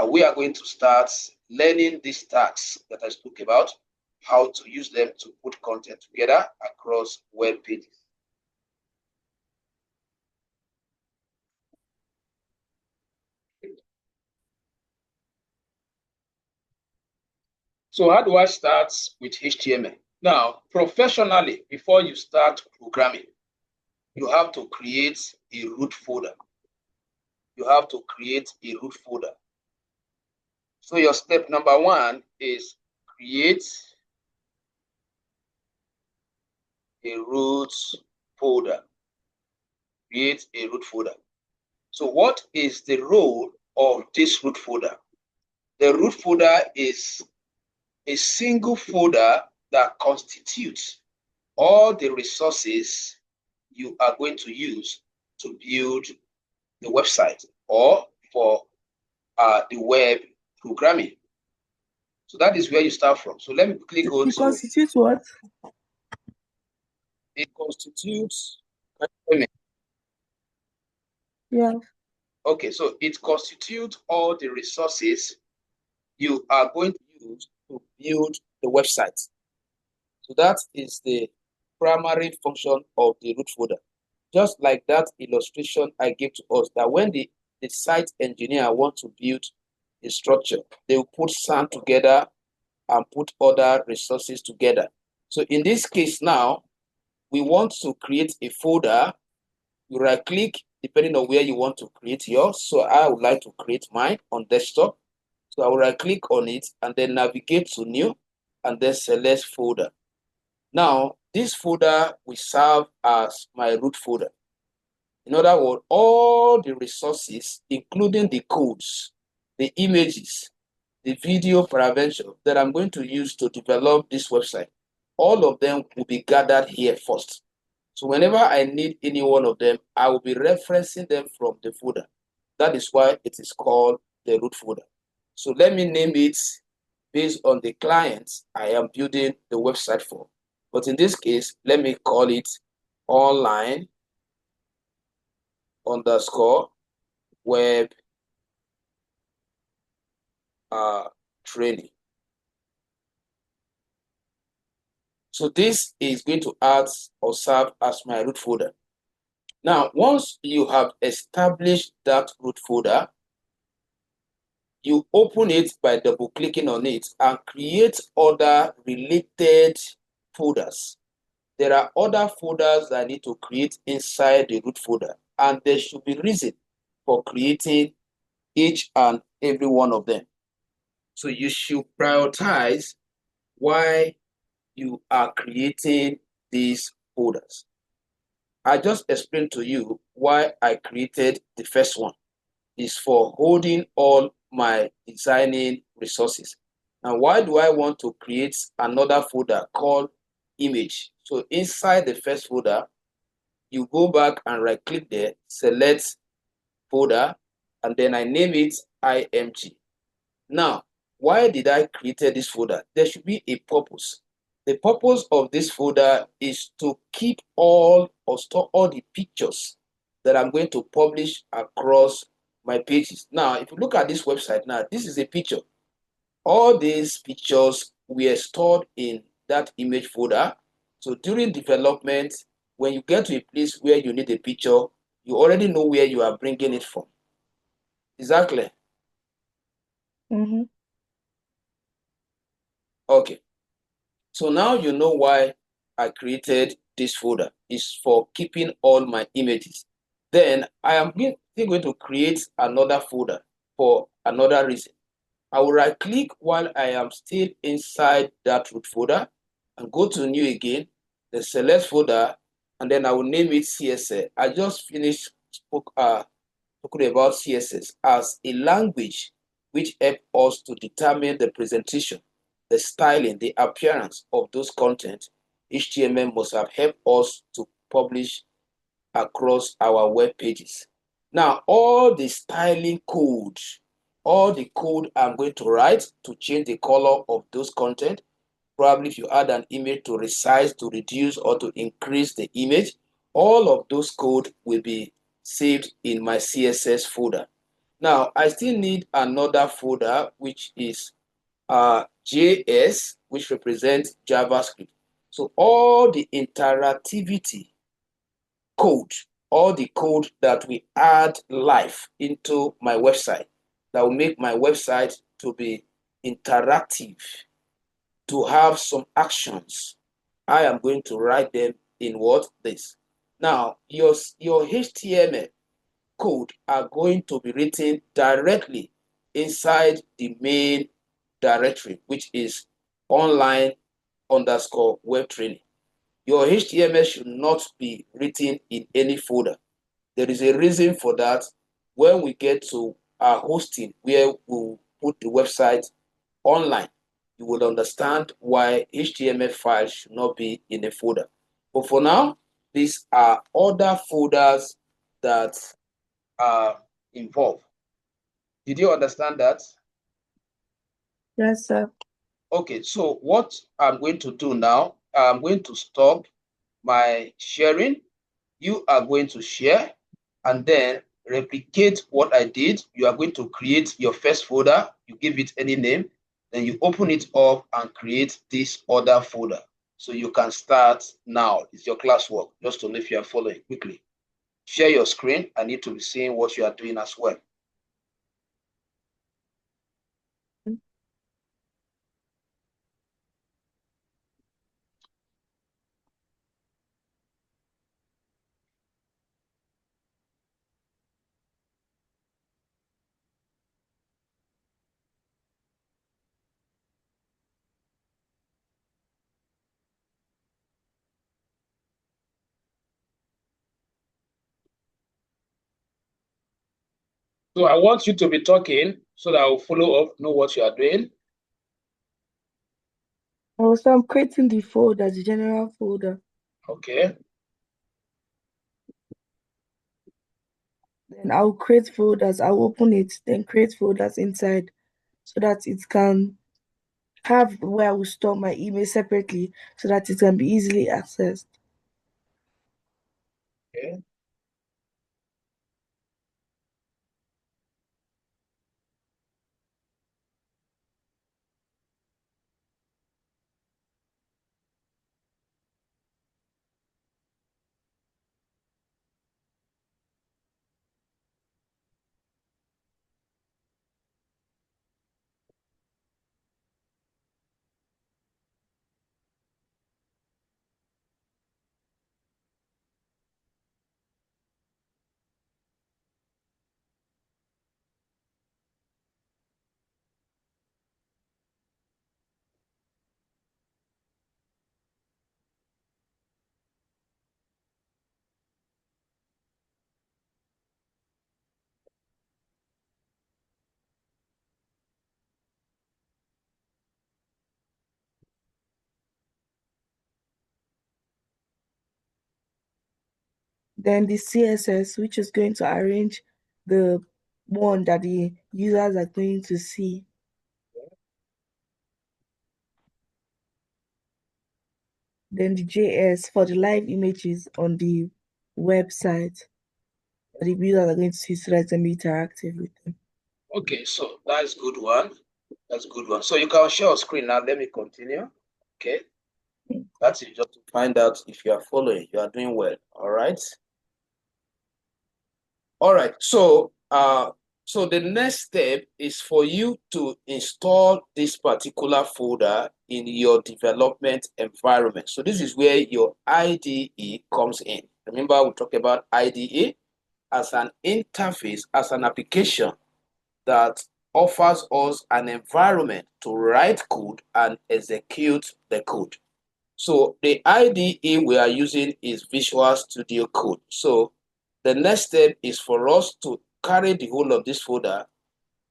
we are going to start learning these tags that I spoke about, how to use them to put content together across web pages. So how do I start with HTML? Now, professionally, before you start programming, you have to create a root folder. You have to create a root folder. So your step number one is create a root folder. Create a root folder. So what is the role of this root folder? The root folder is a single folder that constitutes all the resources you are going to use to build the website or for the web programming. So that is where you start from. So let me quickly go It to. constitutes what? It constitutes. Yeah. Okay, so it constitutes all the resources you are going to use to build the website. So that is the primary function of the root folder. Just like that illustration I gave to us, that when the site engineer wants to build a structure, they will put sand together and put other resources together. So in this case now, we want to create a folder. You right click depending on where you want to create yours. So I would like to create mine on desktop. So I will right click on it and then navigate to new and then select folder. Now, this folder will serve as my root folder. In other words, all the resources, including the codes, the images, the video prevention that I'm going to use to develop this website, all of them will be gathered here first. So whenever I need any one of them, I will be referencing them from the folder. That is why it is called the root folder. So let me name it based on the client I am building the website for. But in this case, let me call it online underscore web training. So this is going to add or serve as my root folder. Now, once you have established that root folder, you open it by double clicking on it and create other related folders. There are other folders that I need to create inside the root folder, and there should be reason for creating each and every one of them. So you should prioritize why you are creating these folders. I just explained to you why I created the first one. Is for holding all my designing resources. Now, why do I want to create another folder called image? So inside the first folder, you go back and right click there, select folder, and then I name it IMG. Now, why did I create this folder? There should be a purpose. The purpose of this folder is to keep all or store all the pictures that I'm going to publish across my pages. Now, if you look at this website now, this is a picture. all these pictures were stored in that image folder. So during development, when you get to a place where you need a picture, you already know where you are bringing it from. Exactly. Okay. So now you know why I created this folder. It's for keeping all my images. Then I am still going to create another folder for another reason. I will right click while I am still inside that root folder and go to new again, then select folder, and then I will name it CSS. I just finished talking about CSS as a language which helps us to determine the presentation, the styling, the appearance of those content. HTML must have helped us to publish across our web pages. Now, all the styling code, all the code I'm going to write to change the color of those content, probably if you add an image to resize, to reduce, or to increase the image, all of those code will be saved in my CSS folder. Now, I still need another folder, which is JS, which represents JavaScript. So all the interactivity code, all the code that we add live into my website, that will make my website to be interactive, to have some actions. I am going to write them in what? This. Now, your HTML code are going to be written directly inside the main directory, which is online_web training. Your HTML should not be written in any folder. There is a reason for that. When we get to our hosting, where we'll put the website online, you will understand why HTML files should not be in a folder. But for now, these are other folders that are involved. Did you understand that? Yes, sir. Okay, so what I'm going to do now, I'm going to stop my sharing. You are going to share and then replicate what I did. You are going to create your first folder. You give it any name. Then you open it up and create this other folder. So you can start now. It's your classwork, just to know if you are following quickly. Share your screen. I need to be seeing what you are doing as well. So I want you to be talking so that I'll follow up, know what you are doing. Also, I'm creating the folder, the general folder. Okay. Then I'll create folders. I'll open it, then create folders inside so that it can have where I will store my email separately so that it can be easily accessed. Okay. Then the CSS, which is going to arrange the one that the users are going to see. Then the JS for the live images on the website that the users are going to see so that it can be interactive with them. Okay, so that's good one. That's a good one. So you can share your screen now. Let me continue. Okay. That's it, just to find out if you are following, you are doing well. All right. All right. So so the next step is for you to install this particular folder in your development environment. So this is where your IDE comes in. Remember, we talked about IDE as an interface, as an application that offers us an environment to write code and execute the code. So the IDE we are using is Visual Studio Code. So the next step is for us to carry the whole of this folder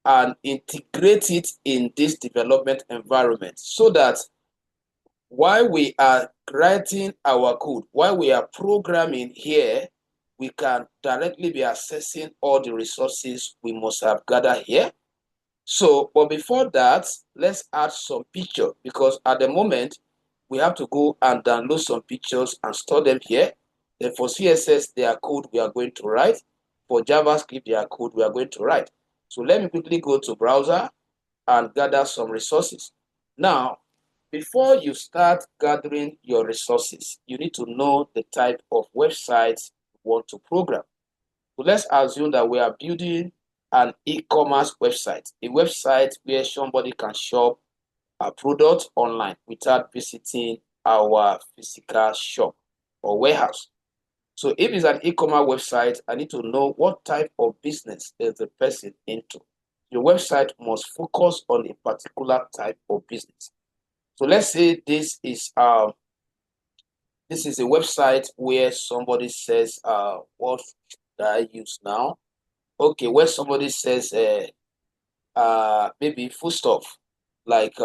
and integrate it in this development environment so that while we are writing our code, while we are programming here, we can directly be accessing all the resources we must have gathered here. So, but before that, let's add some picture because at the moment, we have to go and download some pictures and store them here. Then for CSS, their code we are going to write. For JavaScript, their code we are going to write. So let me quickly go to browser and gather some resources. Now, before you start gathering your resources, you need to know the type of websites you want to program. So let's assume that we are building an e-commerce website, a website where somebody can shop a product online without visiting our physical shop or warehouse. So if it's an e-commerce website, I need to know what type of business is the person into. Your website must focus on a particular type of business. So let's say this is a website where somebody says, what should I use now? Okay, where somebody says maybe food stuff like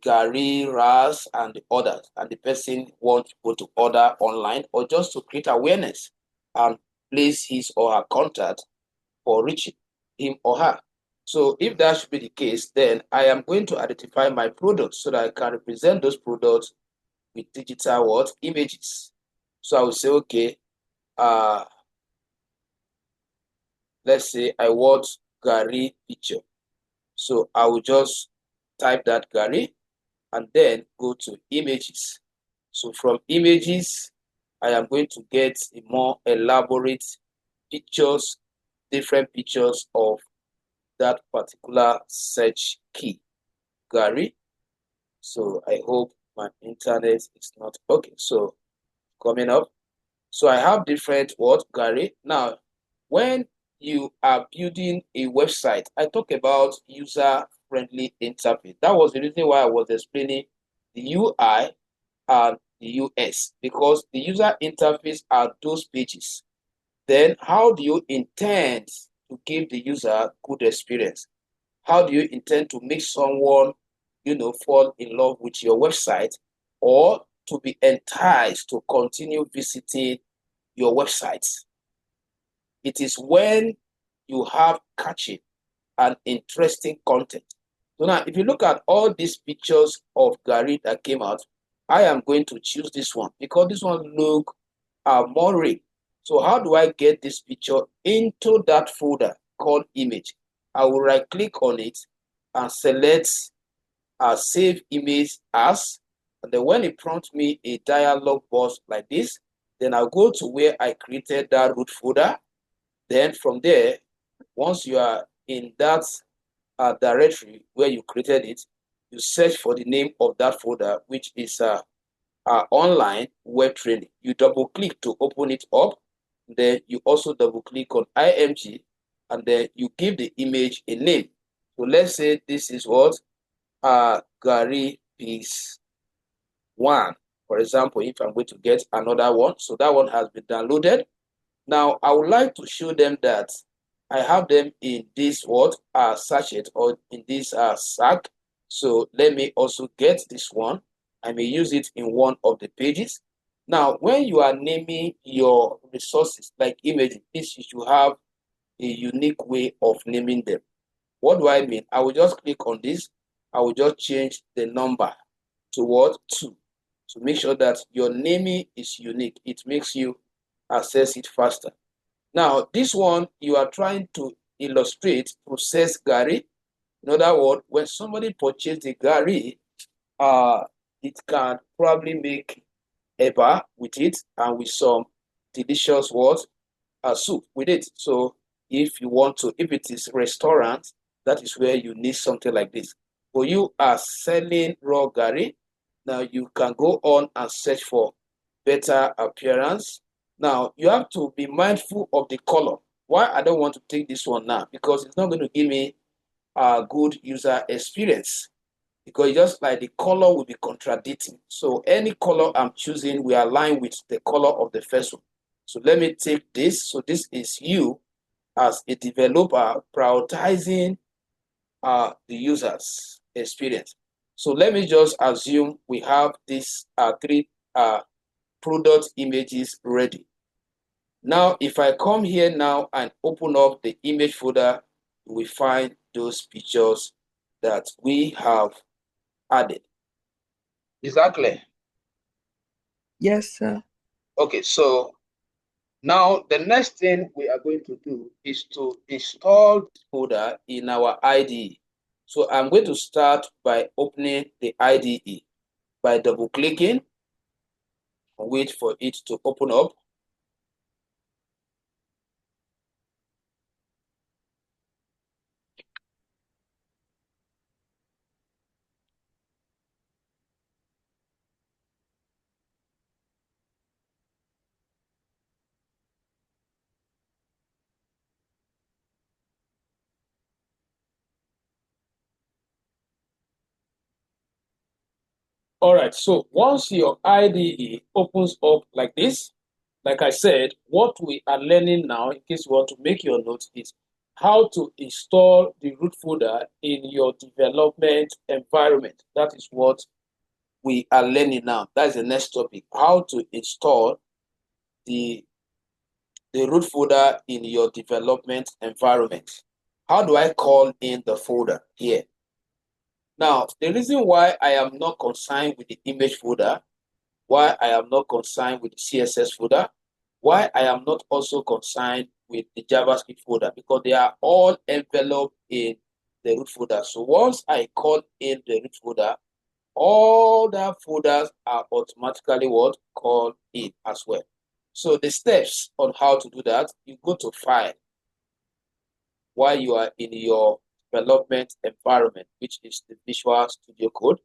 Gary, Ras, and the others, and the person wants people to order online or just to create awareness and place his or her contact for reaching him or her. So if that should be the case, then I am going to identify my products so that I can represent those products with digital images. So I will say, okay, let's say I want Gary picture. So I will just type that Gary and then go to images. So from images, I am going to get a more elaborate pictures, different pictures of that particular search key, Gary. So I hope my internet is not okay. So coming up. So I have different Gary. Now, when you are building a website, I talk about user-friendly interface. That was the reason why I was explaining the UI and the US, because the user interface are those pages. Then how do you intend to give the user good experience? How do you intend to make someone, fall in love with your website or to be enticed to continue visiting your website? It is when you have catchy and interesting content. So now, if you look at all these pictures of Gary that came out, I am going to choose this one because this one look more real. So how do I get this picture into that folder called image? I will right click on it and select save image as, and then when it prompts me a dialog box like this, then I'll go to where I created that root folder. Then from there, once you are in that directory where you created it, you search for the name of that folder, which is online web training. You double click to open it up. Then you also double click on IMG, and then you give the image a name. So let's say this is what Gary piece 1. For example, if I'm going to get another one, so that one has been downloaded. Now I would like to show them that I have them in this sachet or in this sack. So let me also get this one. I may use it in one of the pages. Now, when you are naming your resources like images, you should have a unique way of naming them. What do I mean? I will just click on this. I will just change the number to 2 to make sure that your naming is unique. It makes you access it faster. Now, this one, you are trying to illustrate process Gary. In other words, when somebody purchases the gari, it can probably make eba with it and with some delicious soup with it. So if you want to, if it is restaurant, that is where you need something like this. But you are selling raw gari, now you can go on and search for better appearance. Now you have to be mindful of the color. Why I don't want to take this one now? Because it's not going to give me a good user experience, because just like the color will be contradicting. So any color I'm choosing will align with the color of the first one. So let me take this. So this is you as a developer prioritizing the user's experience. So let me just assume we have these three product images ready. Now, if I come here now and open up the image folder, we find those pictures that we have added. Is that clear? Yes, sir. Okay, so now the next thing we are going to do is to install this folder in our IDE. So I'm going to start by opening the IDE by double clicking, wait for it to open up. All right, so once your IDE opens up like this, like I said, what we are learning now, in case you want to make your notes, is how to install the root folder in your development environment. That is what we are learning now. That's the next topic, how to install the root folder in your development environment. How do I call in the folder here? Now, the reason why I am not concerned with the image folder, why I am not concerned with the CSS folder, why I am not also concerned with the JavaScript folder, because they are all enveloped in the root folder. So once I call in the root folder, all the folders are automatically what called in as well. So the steps on how to do that, you go to File while you are in your development environment, which is the Visual Studio Code.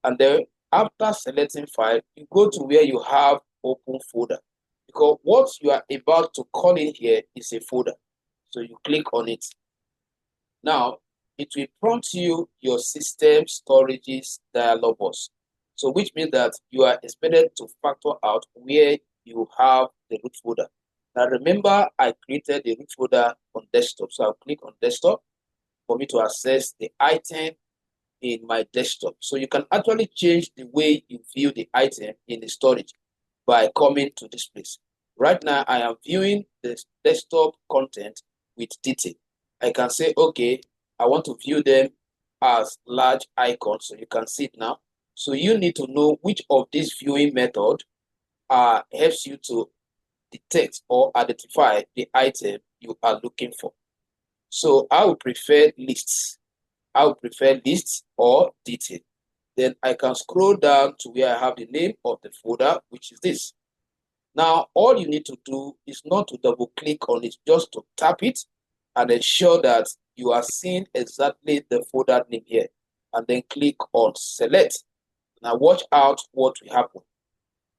And then after selecting File, you go to where you have Open Folder, because what you are about to call in here is a folder. So you click on it. Now, it will prompt you your system storages dialog box. So which means that you are expected to factor out where you have the root folder. Now remember, I created the root folder on desktop. So I'll click on desktop for me to access the item in my desktop. So you can actually change the way you view the item in the storage by coming to this place. Right now, I am viewing the desktop content with detail. I can say, okay, I want to view them as large icons. So you can see it now. So you need to know which of these viewing method helps you to detect or identify the item you are looking for. So I would prefer lists. I would prefer lists or detail. Then I can scroll down to where I have the name of the folder, which is this. Now, all you need to do is not to double click on it, just to tap it and ensure that you are seeing exactly the folder name here. And then click on select. Now watch out what will happen.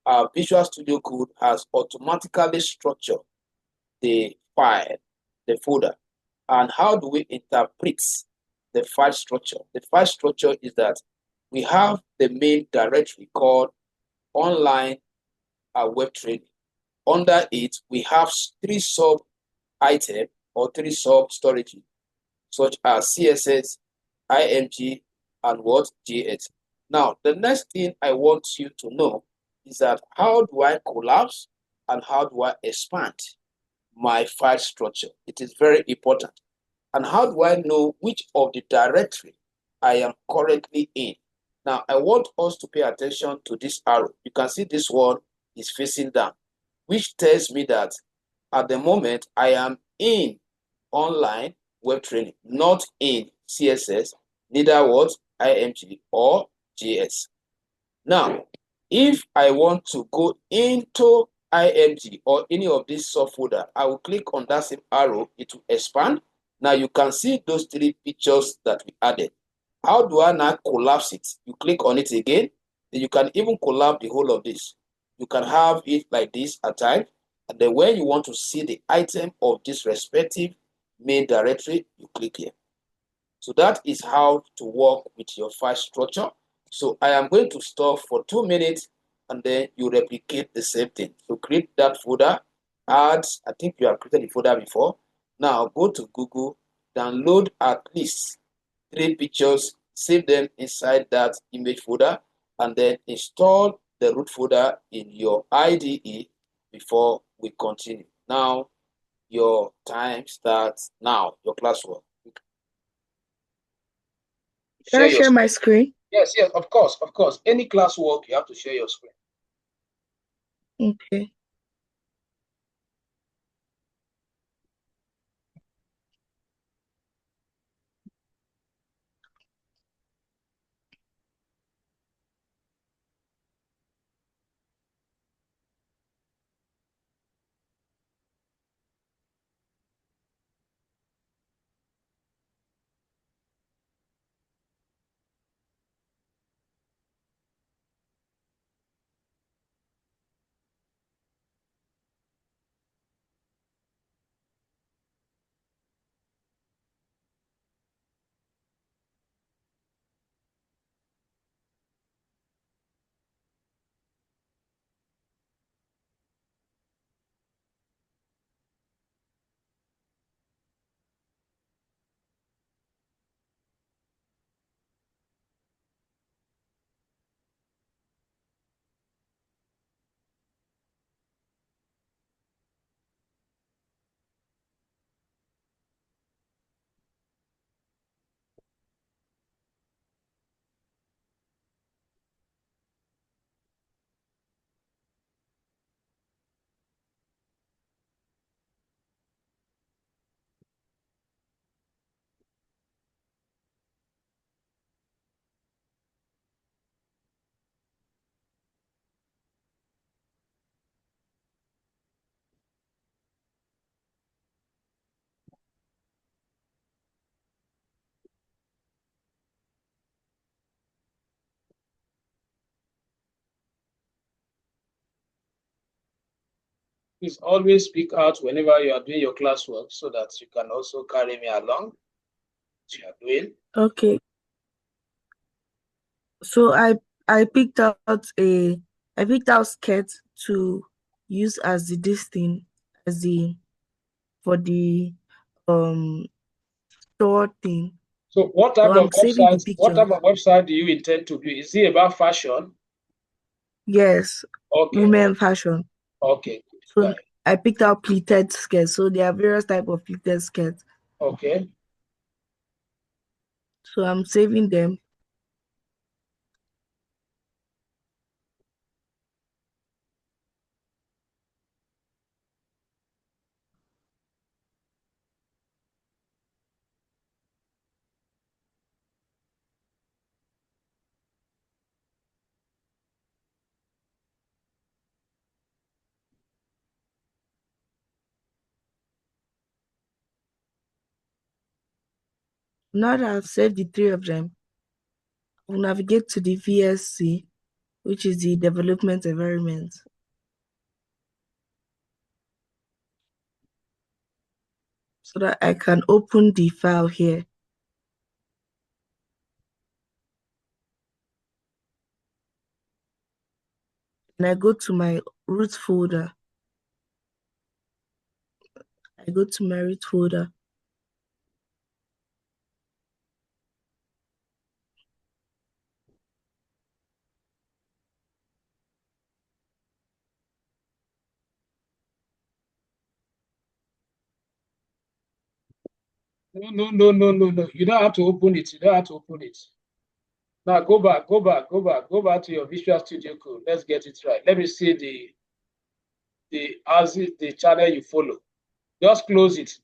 Our Visual Studio Code has automatically structured the file, the folder. And how do we interpret the file structure? The file structure is that we have the main directory called online web training. Under it, we have three sub items or three sub storages, such as CSS, IMG, and what JS. Now, the next thing I want you to know is that how do I collapse and how do I expand my file structure? It is very important. And how do I know which of the directory I am currently in? Now, I want us to pay attention to this arrow. You can see this one is facing down, which tells me that at the moment I am in online web training, not in CSS, neither what IMG or JS. Now, if I want to go into IMG or any of this subfolder, I will click on that same arrow. It will expand. Now you can see those 3 pictures that we added. How do I now collapse it? You click on it again. Then you can even collapse the whole of this. You can have it like this at times. And then when you want to see the item of this respective main directory, you click here. So that is how to work with your file structure. So I am going to stop for 2 minutes and then you replicate the same thing. So create that folder, add, I think you have created the folder before. Now go to Google, download at least 3 pictures, save them inside that image folder, and then install the root folder in your IDE before we continue. Now your time starts now, your classwork. Can I share my screen? Yes, of course. Any classwork, you have to share your screen. Okay. Please always speak out whenever you are doing your classwork so that you can also carry me along what you are doing. Okay. So I picked out sketch to use as this thing as for the store thing. So what So type I'm of saving the website? What picture. type of website do you intend to do? Is it about fashion? Yes. Okay. Women fashion. Okay. So I picked out pleated skirts. So there are various type of pleated skirts. Okay. So I'm saving them. Now that I've saved the 3 of them, I'll navigate to the VSC, which is the development environment. So that I can open the file here. And I go to my root folder. I go to my root folder. No. You don't have to open it. You don't have to open it. Now go back to your Visual Studio Code. Let's get it right. Let me see the channel you follow. Just close it.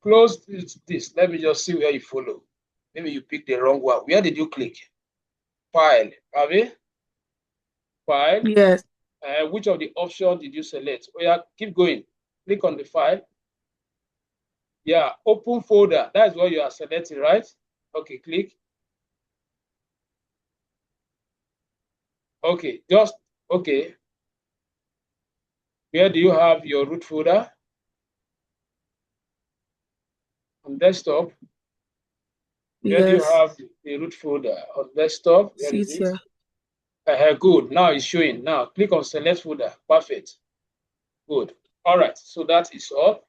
close this. Let me just see where you follow. Maybe you picked the wrong one. Where did you click? File. Have you? File. Yes. Which of the options did you select? Oh yeah, keep going. Click on the file. Yeah, open folder. That is what you are selecting, right? Okay, click. Okay, okay. Where do you have your root folder? On desktop. Where do you Yes. have the root folder? On desktop. Where See is it it? here. Good. Now it's showing. Now click on select folder. Perfect. Good. All right. So that is all.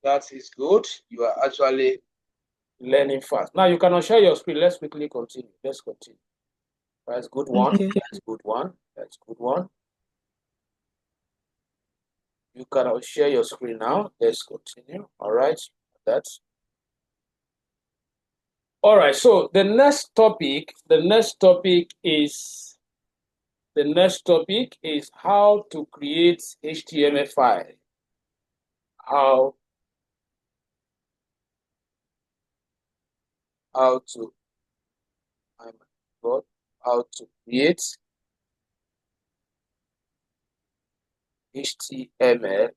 That is good. You are actually learning fast. Now you cannot share your screen. Let's quickly continue. Let's continue. That's good one. Okay. That's good one. That's good one. You cannot share your screen now. Let's continue. All right. That's all right. So the next topic is how to create HTML file. How to how to create HTML.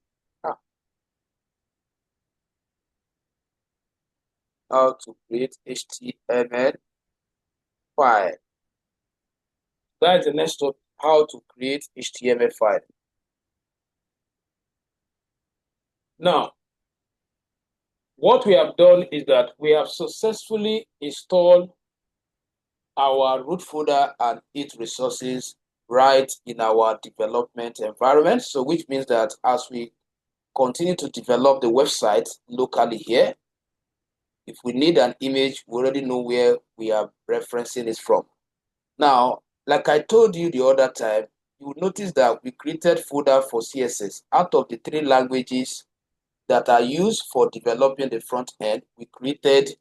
How to create HTML file. That is the next step. How to create HTML file. Now, what we have done is that we have successfully installed our root folder and its resources right in our development environment. So which means that as we continue to develop the website locally here, if we need an image, we already know where we are referencing it from. Now, like I told you the other time, you will notice that we created folder for CSS. Out of the 3 languages that are used for developing the front end, we created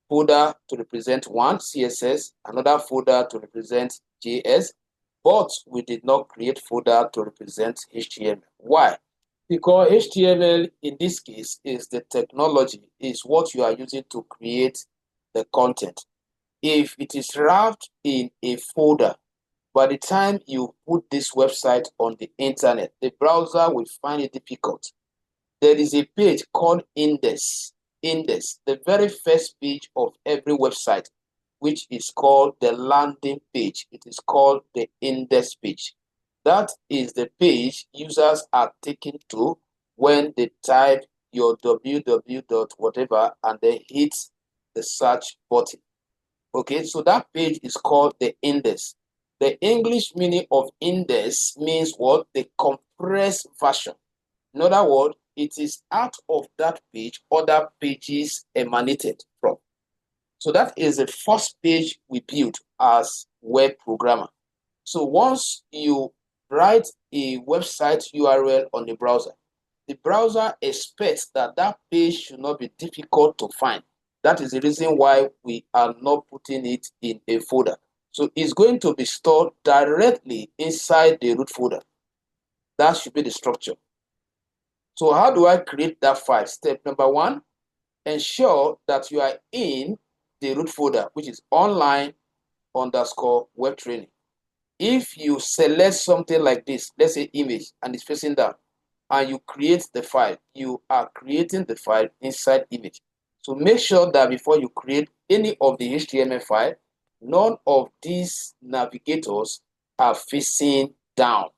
folder to represent one, CSS, another folder to represent JS, but we did not create folder to represent HTML. Why? Because HTML in this case is the technology, is what you are using to create the content. If it is wrapped in a folder, by the time you put this website on the internet, the browser will find it difficult. There is a page called index, the very first page of every website, which is called the landing page. It is called the index page. That is the page users are taken to when they type your www whatever and they hit the search button. Okay, so that page is called the index. The English meaning of index means what? The compressed version. In other words, it is out of that page other pages emanated from. So that is the first page we built as web programmer. So once you write a website URL on the browser expects that that page should not be difficult to find. That is the reason why we are not putting it in a folder. So it's going to be stored directly inside the root folder. That should be the structure. So how do I create that file? Step number 1, ensure that you are in the root folder, which is online_web training. If you select something like this, let's say image, and it's facing down, and you create the file, you are creating the file inside image. So make sure that before you create any of the HTML file, none of these navigators are facing down.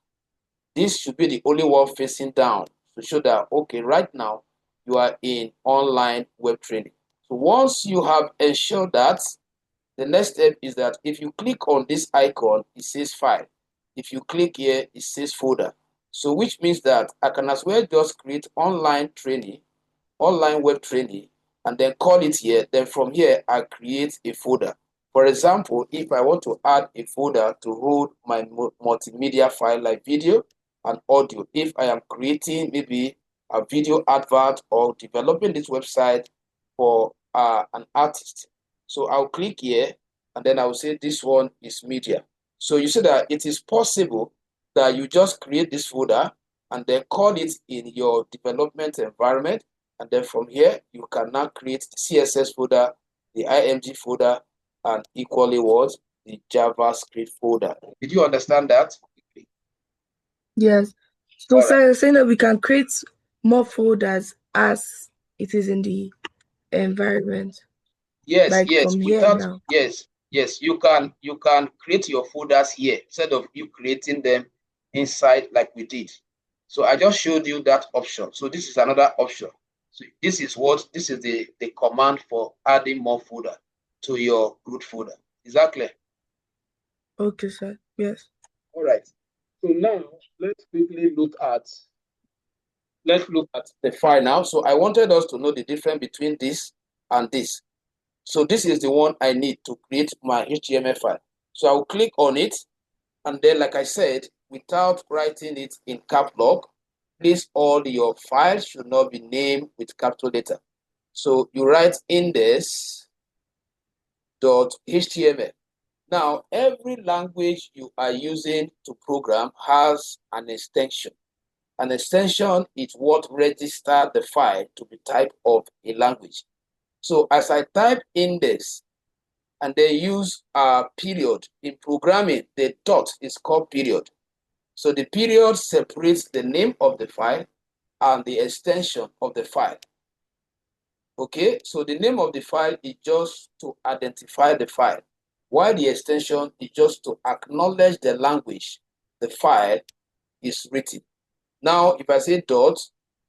This should be the only one facing down to show that, okay, right now you are in online web training. So once you have ensured that, the next step is that if you click on this icon, it says file. If you click here, it says folder. So which means that I can as well just create online web training, and then call it here. Then from here, I create a folder. For example, if I want to add a folder to hold my multimedia file like video and audio, if I am creating maybe a video advert or developing this website for an artist. So I'll click here and then I'll say this one is media. So you see that it is possible that you just create this folder and then call it in your development environment. And then from here, you can now create the CSS folder, the IMG folder, and equally what the JavaScript folder. Did you understand that? Yes. So, All sir, right. you're saying that we can create more folders as it is in the environment, Yes, like yes. from here Without now. yes, yes. You can create your folders here instead of you creating them inside like we did. So I just showed you that option. So this is another option. So this is the command for adding more folder to your root folder. Is that clear? Okay, sir. Yes. All right. So now let's quickly look at the file now. So I wanted us to know the difference between this and this. So this is the one I need to create my HTML file. So I'll click on it, and then like I said, without writing it in cap lock, please all your files should not be named with capital letter. So you write index.html. Now, every language you are using to program has an extension. An extension is what registers the file to be type of a language. So as I type index and they use a period in programming, the dot is called period. So the period separates the name of the file and the extension of the file. Okay, so the name of the file is just to identify the file, while the extension is just to acknowledge the language the file is written. Now, if I say dot,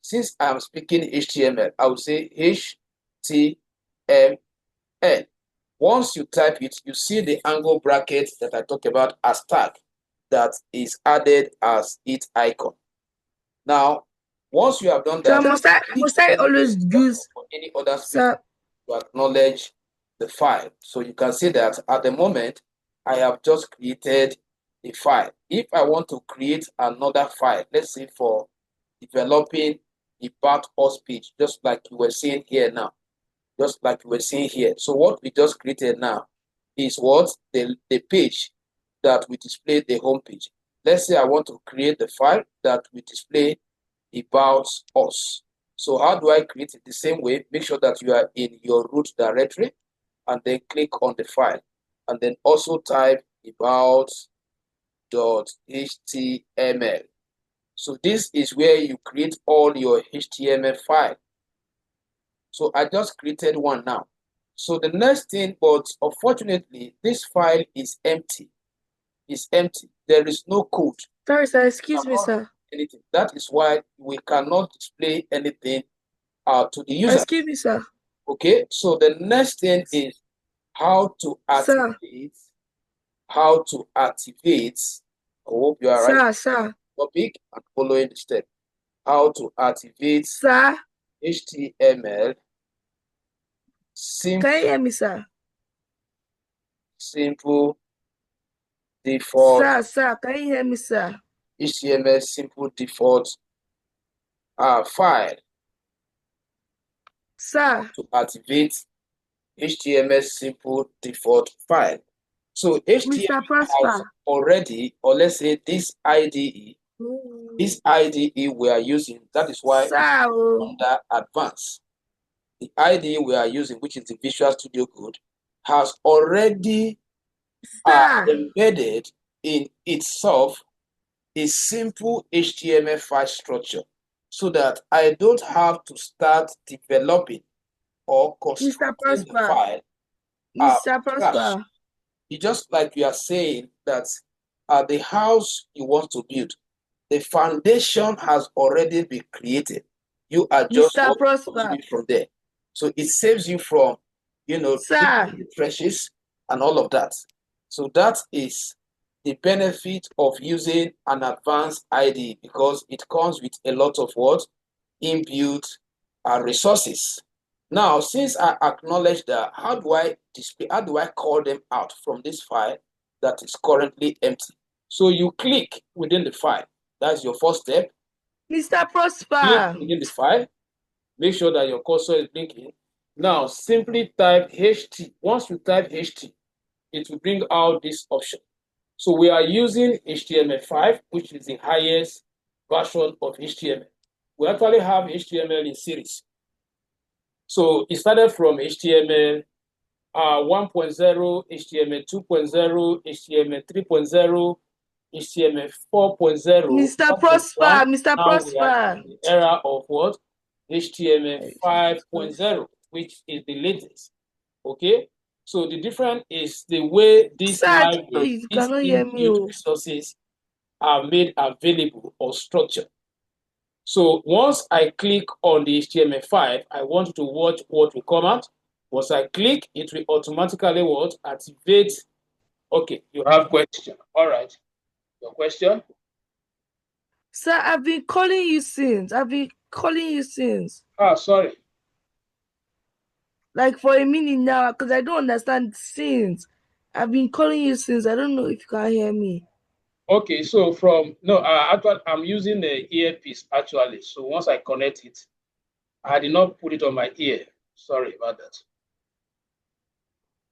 since I'm speaking HTML, I will say HTML. Once you type it, you see the angle bracket that I talked about as tag that is added as its icon. Now, once you have done So that, must I always use, for any other space sir? to acknowledge the file. So you can see that at the moment, I have just created a file. If I want to create another file, let's say for developing a About Us page, just like you were seeing here now, just like you were seeing here. So what we just created now is what the page that we display the home page. Let's say I want to create the file that we display About Us. So how do I create it? The same way, make sure that you are in your root directory and then click on the file and then also type about.html. So this is where you create all your HTML file. So I just created one now. So the next thing, but unfortunately, this file is empty. It's empty. There is no code. Sorry, sir. Excuse me, sir. Anything. That is why we cannot display anything to the user. Excuse me, sir. Okay, so the next thing is how to activate. Sir. How to activate. I hope you are right. Sir. Topic and following the step. How to activate Sir. HTML. Can you hear me, sir? Simple default. Sir. Can you hear me, sir? HTML simple default file. Sir. To activate HTML simple default file. So HTML Mr. Prosper. has already, or let's say this IDE we are using, that is why it's under advanced. The IDE we are using, which is the Visual Studio Code, has already embedded in itself a simple HTML file structure so that I don't have to start developing or constructing the file. Mr. Prosper. It's just like you are saying that the house you want to build, the foundation has already been created. You are just building from there. So it saves you from, trenches and all of that. So that is the benefit of using an advanced IDE because it comes with a lot of what? Inbuilt resources. Now, since I acknowledge that, how do I call them out from this file that is currently empty? So you click within the file. That's your first step. Mr. Prosper. Click within the file. Make sure that your cursor is blinking. Now, simply type HT. Once you type HT, it will bring out this option. So we are using HTML5, which is the highest version of HTML. We actually have HTML in series. So it started from HTML 1.0, HTML 2.0, HTML 3.0, HTML 4.0, Mr. Prosper, Mr. Now we are Prosper. in the era of what? HTML 5.0, which is the latest. Okay? So the difference is the way these Sad, libraries, you these cannot hear me. inbuilt resources are made available or structured. So once I click on the HTML5, I want to watch what will come out. Once I click, it will automatically what? Activate. Okay, you have question. All right. Your question? Sir, I've been calling you since. Ah, sorry. Like for a minute now, because I don't understand since. I've been calling you since. I don't know if you can hear me. Okay, so actually, I'm using the earpiece actually. So once I connect it, I did not put it on my ear. Sorry about that.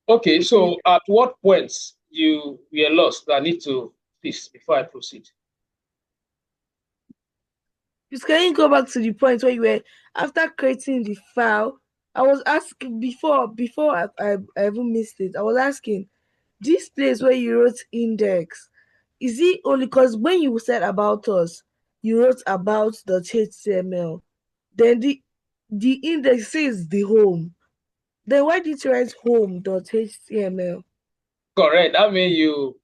Okay, so at what points you were lost? I need to fix before I proceed. Just can you go back to the point where you were after creating the file? I was asking before I even missed it. I was asking this place where you wrote index. Is it only because when you said about us, you wrote about the HTML, then the index says the home. Then why did you write home.html? Correct. That means you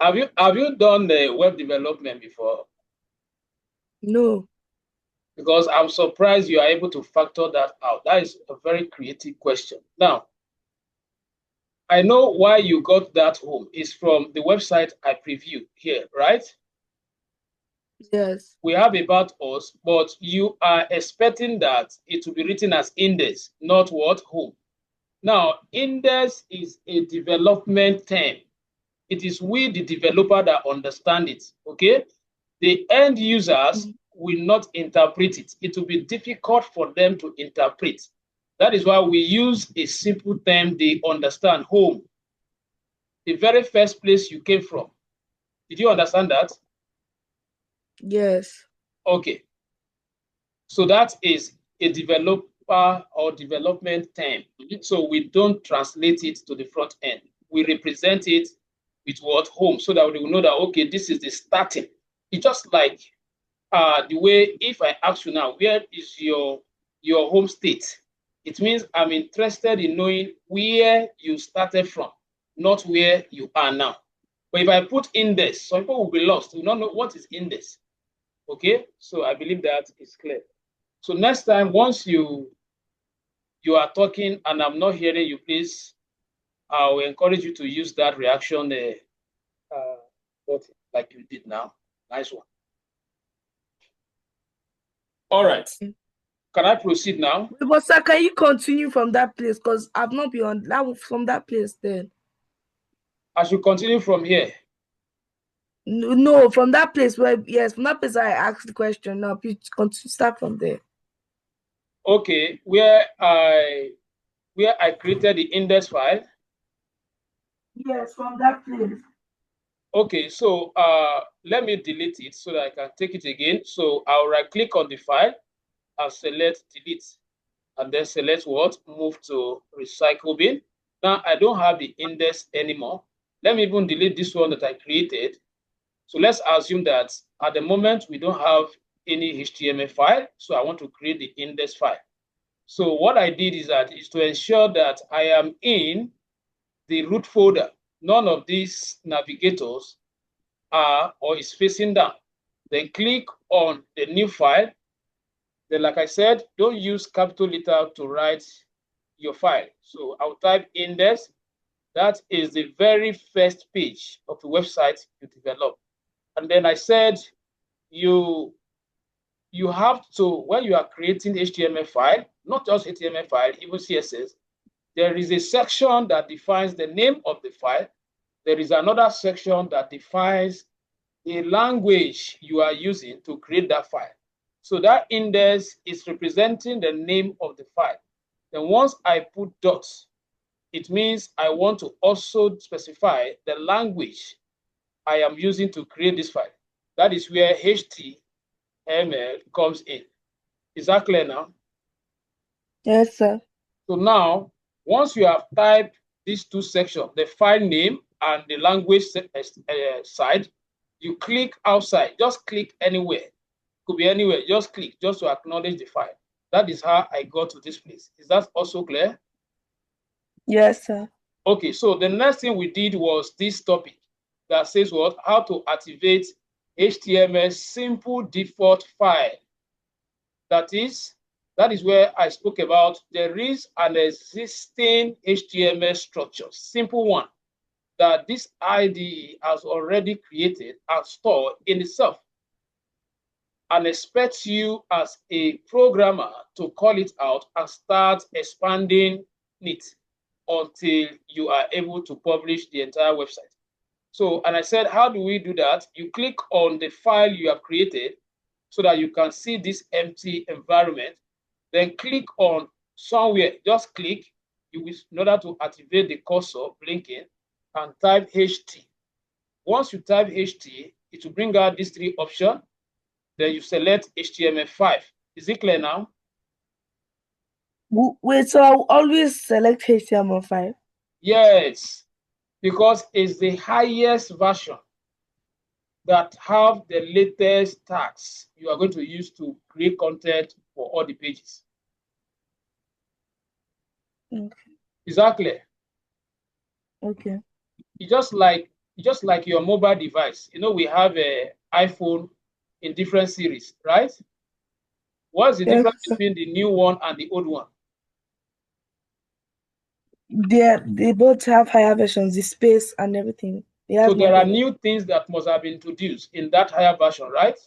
have you done the web development before? No. Because I'm surprised you are able to factor that out. That is a very creative question. Now, I know why you got that home. It's from the website I previewed here, right? Yes. We have about us, but you are expecting that it will be written as index, not what? Home. Now, index is a development term. It is we, the developer, that understand it, okay? The end users will not interpret it. It will be difficult for them to interpret. That is why we use a simple term they understand, home. The very first place you came from. Did you understand that? Yes. Okay. So that is a developer or development term. So we don't translate it to the front end. We represent it with what? Home, so that we will know that, okay, this is the starting. It's just like the way if I ask you now, where is your home state? It means I'm interested in knowing where you started from, not where you are now. But if I put index, some people will be lost, will not know what is index. Okay, so I believe that is clear. So next time, once you are talking and I'm not hearing you, please, I will encourage you to use that reaction like you did now. Nice one. All right. Can I proceed now? But sir, can you continue from that place? Because I've not been on that from that place then. I should continue from here. No, from that place where from that place I asked the question. Now please continue, start from there. Okay, where I created the index file. Yes, from that place. Okay, so let me delete it so that I can take it again. So I'll right click on the file and select delete, and then select what? Move to recycle bin. Now I don't have the index anymore. Let me even delete this one that I created. So let's assume that at the moment we don't have any HTML file. So I want to create the index file. So what I did is to ensure that I am in the root folder. None of these navigators are or is facing down. Then click on the new file. Then, like I said, don't use capital letter to write your file. So I'll type index. That is the very first page of the website you develop. And then I said you have to, when you are creating HTML file, not just HTML file, even CSS, there is a section that defines the name of the file. There is another section that defines the language you are using to create that file. So that index is representing the name of the file. Then once I put dots, it means I want to also specify the language I am using to create this file. That is where HTML comes in. Is that clear now? Yes, sir. So now, once you have typed these two sections, the file name and the language side, you click outside. Just click anywhere. Could be anywhere. Just click just to acknowledge the file. That is how I got to this place. Is that also clear? Yes, sir. Okay, so the next thing we did was this topic that says what? How to activate HTML simple default file. That is where I spoke about there is an existing HTML structure, simple one, that this IDE has already created and stored in itself, and expects you as a programmer to call it out and start expanding it until you are able to publish the entire website. So, and I said, how do we do that? You click on the file you have created so that you can see this empty environment. Then click on somewhere, just click in order to activate the cursor blinking and type HT. Once you type HT, it will bring out these three options. Then you select HTML5. Is it clear now? Wait, so I'll always select HTML5? Yes, because it's the highest version that have the latest tags you are going to use to create content for all the pages. Okay. Is that clear? Okay. It's just like your mobile device. You know, we have a iPhone in different series, right? What's the difference between the new one and the old one? They both have higher versions, the space and everything. So there are new things that must have been introduced in that higher version, right?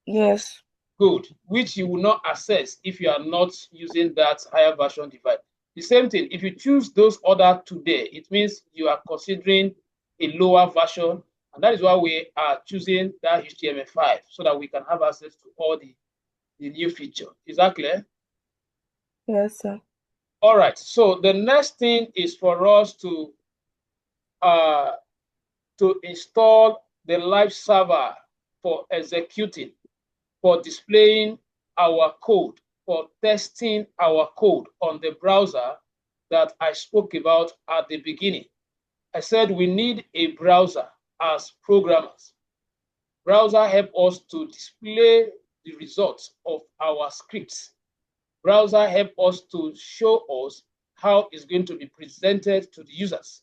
Yes. Good, which you will not access if you are not using that higher version device. The same thing, if you choose those other today, it means you are considering a lower version, and that is why we are choosing that HTML5 so that we can have access to all the new feature. Is that clear? Yes, sir. All right, so the next thing is for us to install the live server for executing, for displaying our code, for testing our code on the browser that I spoke about at the beginning. I said we need a browser as programmers. Browser help us to display the results of our scripts. Browser help us to show us how it's going to be presented to the users.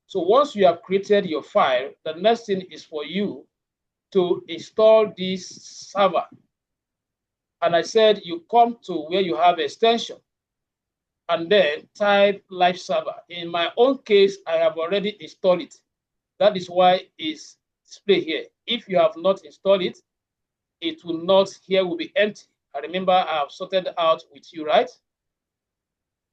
So once you have created your file, the next thing is for you to install this server. And I said you come to where you have extension and then type live server. In my own case, I have already installed it. That is why it's displayed here. If you have not installed it, it will not, here will be empty. I remember I have sorted out with you, right?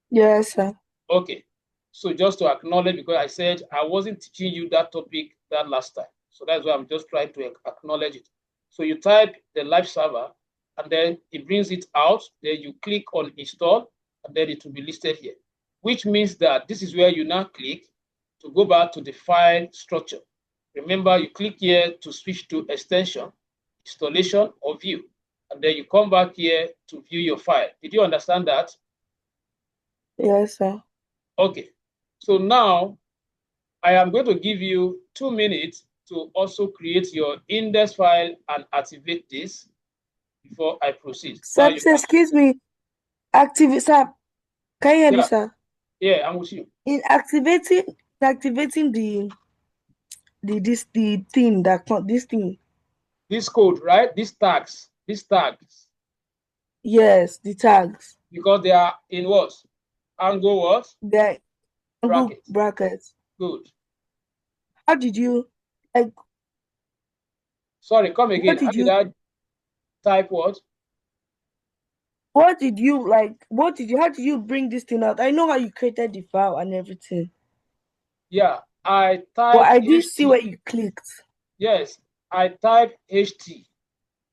Yes, sir. Okay. So just to acknowledge, because I said I wasn't teaching you that topic that last time. So that's why I'm just trying to acknowledge it. So you type the live server and then it brings it out. Then you click on install and then it will be listed here, which means that this is where you now click to go back to the file structure. Remember, you click here to switch to extension, installation, or view. And then you come back here to view your file. Did you understand that? Yes, sir. Okay. So now I am going to give you 2 minutes to also create your index file and activate this before I proceed. Sir, excuse me. Sir, can you hear me, sir? Yeah, I'm with you. In activating the thing this code, right? These tags. Yes, the tags. Because they are in what? Angle what? They're brackets. Good. How did you like? Sorry, come again. How did I type what? What did you like? How did you bring this thing out? I know how you created the file and everything. Yeah, I typed. But I didn't see where you clicked. Yes, I typed HT.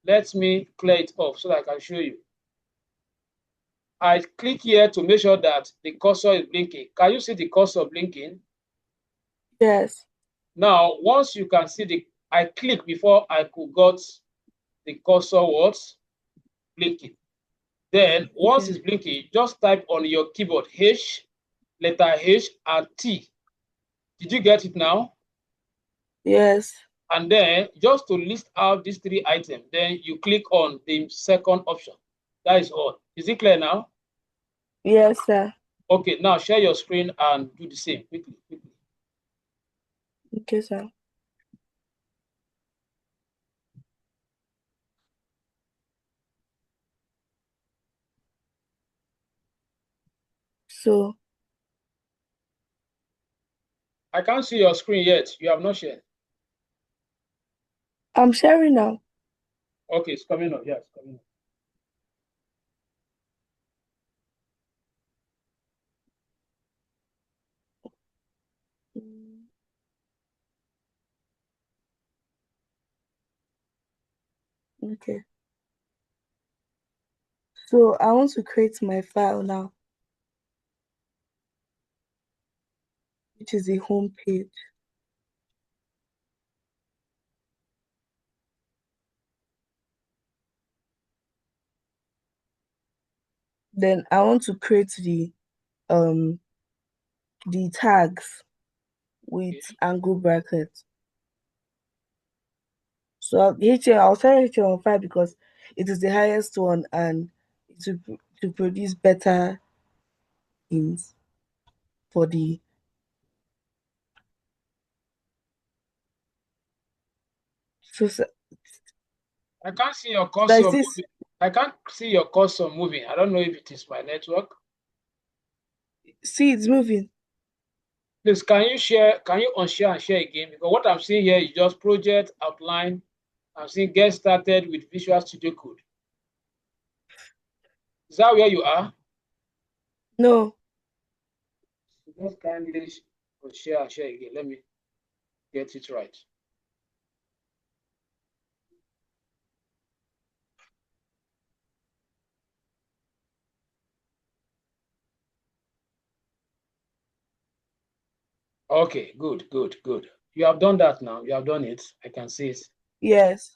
Let me clear it off so that I can show you. I click here to make sure that the cursor is blinking. Can you see the cursor blinking? Yes. Now, once you can see I click before I could got the cursor words blinking. Then once it's blinking, just type on your keyboard H, letter H and T. Did you get it now? Yes. And then just to list out these 3 items, then you click on the second option. That is all. Is it clear now? Yes, sir. Okay, now share your screen and do the same quickly. Okay, sir. So I can't see your screen yet. You have not shared. I'm sharing now. Okay, it's coming up. Yes, coming up. Okay. So I want to create my file now, which is the home page. Then I want to create the tags with angle brackets. So I'll set HTML5 because it is the highest one and to produce better things for the so I can't see your cursor this moving. I can't see your cursor moving. I don't know if it is my network. see it's moving. Please, can you unshare and share again? Because what I'm seeing here is just project outline. I'm seeing get started with Visual Studio Code. Is that where you are? No. Just kindly unshare and share again. Let me get it right. Okay, good. You have done that now. You have done it. I can see it. Yes.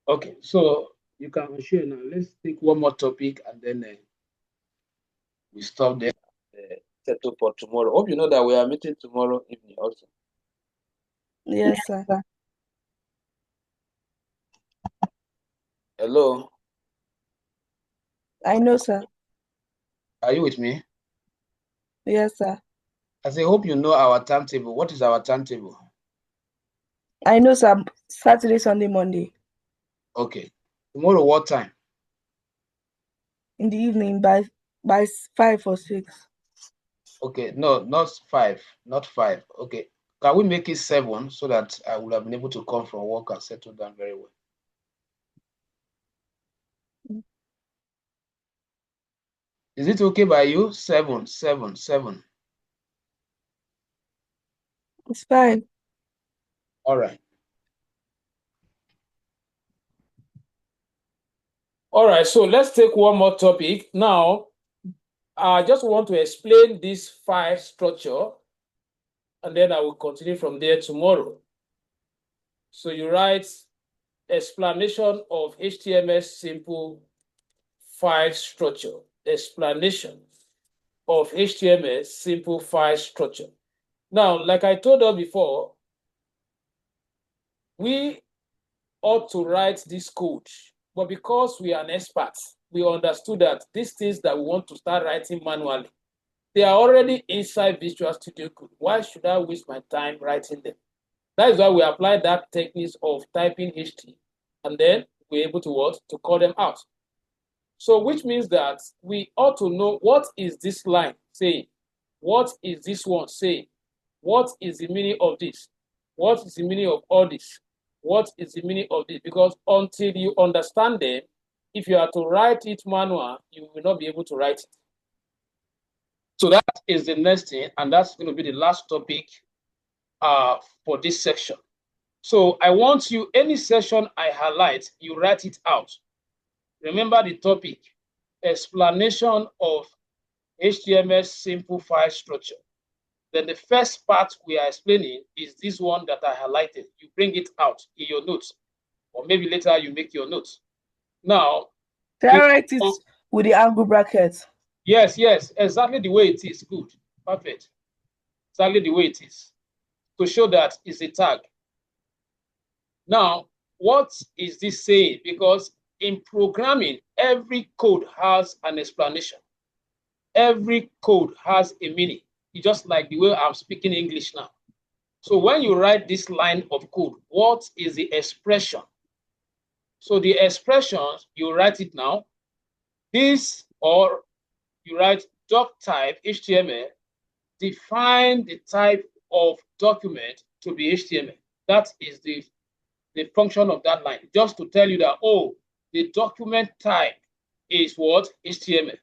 Okay, so you can share now. Let's take one more topic and then we stop there. Settle for tomorrow. Hope you know that we are meeting tomorrow evening also. Yes, sir. Hello. I know, sir. Are you with me? Yes, sir. I say, hope you know our timetable. What is our timetable? I know, sir. Saturday, Sunday, Monday. Okay. Tomorrow, what time? In the evening by 5 or 6. Okay, no, not 5, not 5. Okay. Can we make it 7 so that I would have been able to come from work and settle down very well? Is it okay by you? 7. It's fine. All right. All right, so let's take one more topic. Now, I just want to explain this file structure, and then I will continue from there tomorrow. So you write explanation of HTML simple file structure. Explanation of HTML simple file structure. Now, like I told you before, we ought to write this code, but because we are an expert, we understood that these things that we want to start writing manually, they are already inside Visual Studio Code. Why should I waste my time writing them? That is why we apply that technique of typing HT, and then we're able to what? To call them out. So which means that we ought to know what is this line saying? What is this one saying? What is the meaning of this? What is the meaning of all this? What is the meaning of this? Because until you understand them, if you are to write it manual, you will not be able to write it. So that is the next thing, and that's going to be the last topic for this section. So I want you, any section I highlight, you write it out. Remember the topic, explanation of HTML simple file structure. then the first part we are explaining is this one that I highlighted. You bring it out in your notes, or maybe later you make your notes. Now, can I write it with the angle bracket? Yes, exactly the way it is. Good, perfect. Exactly the way it is, to show that it's a tag. Now, what is this saying? Because in programming, every code has an explanation. Every code has a meaning. It's just like the way I'm speaking English now. So when you write this line of code, what is the expression? So the expressions, you write it now. This, or you write doc type HTML, define the type of document to be HTML. That is the function of that line, just to tell you that, oh, the document type is what? HTML.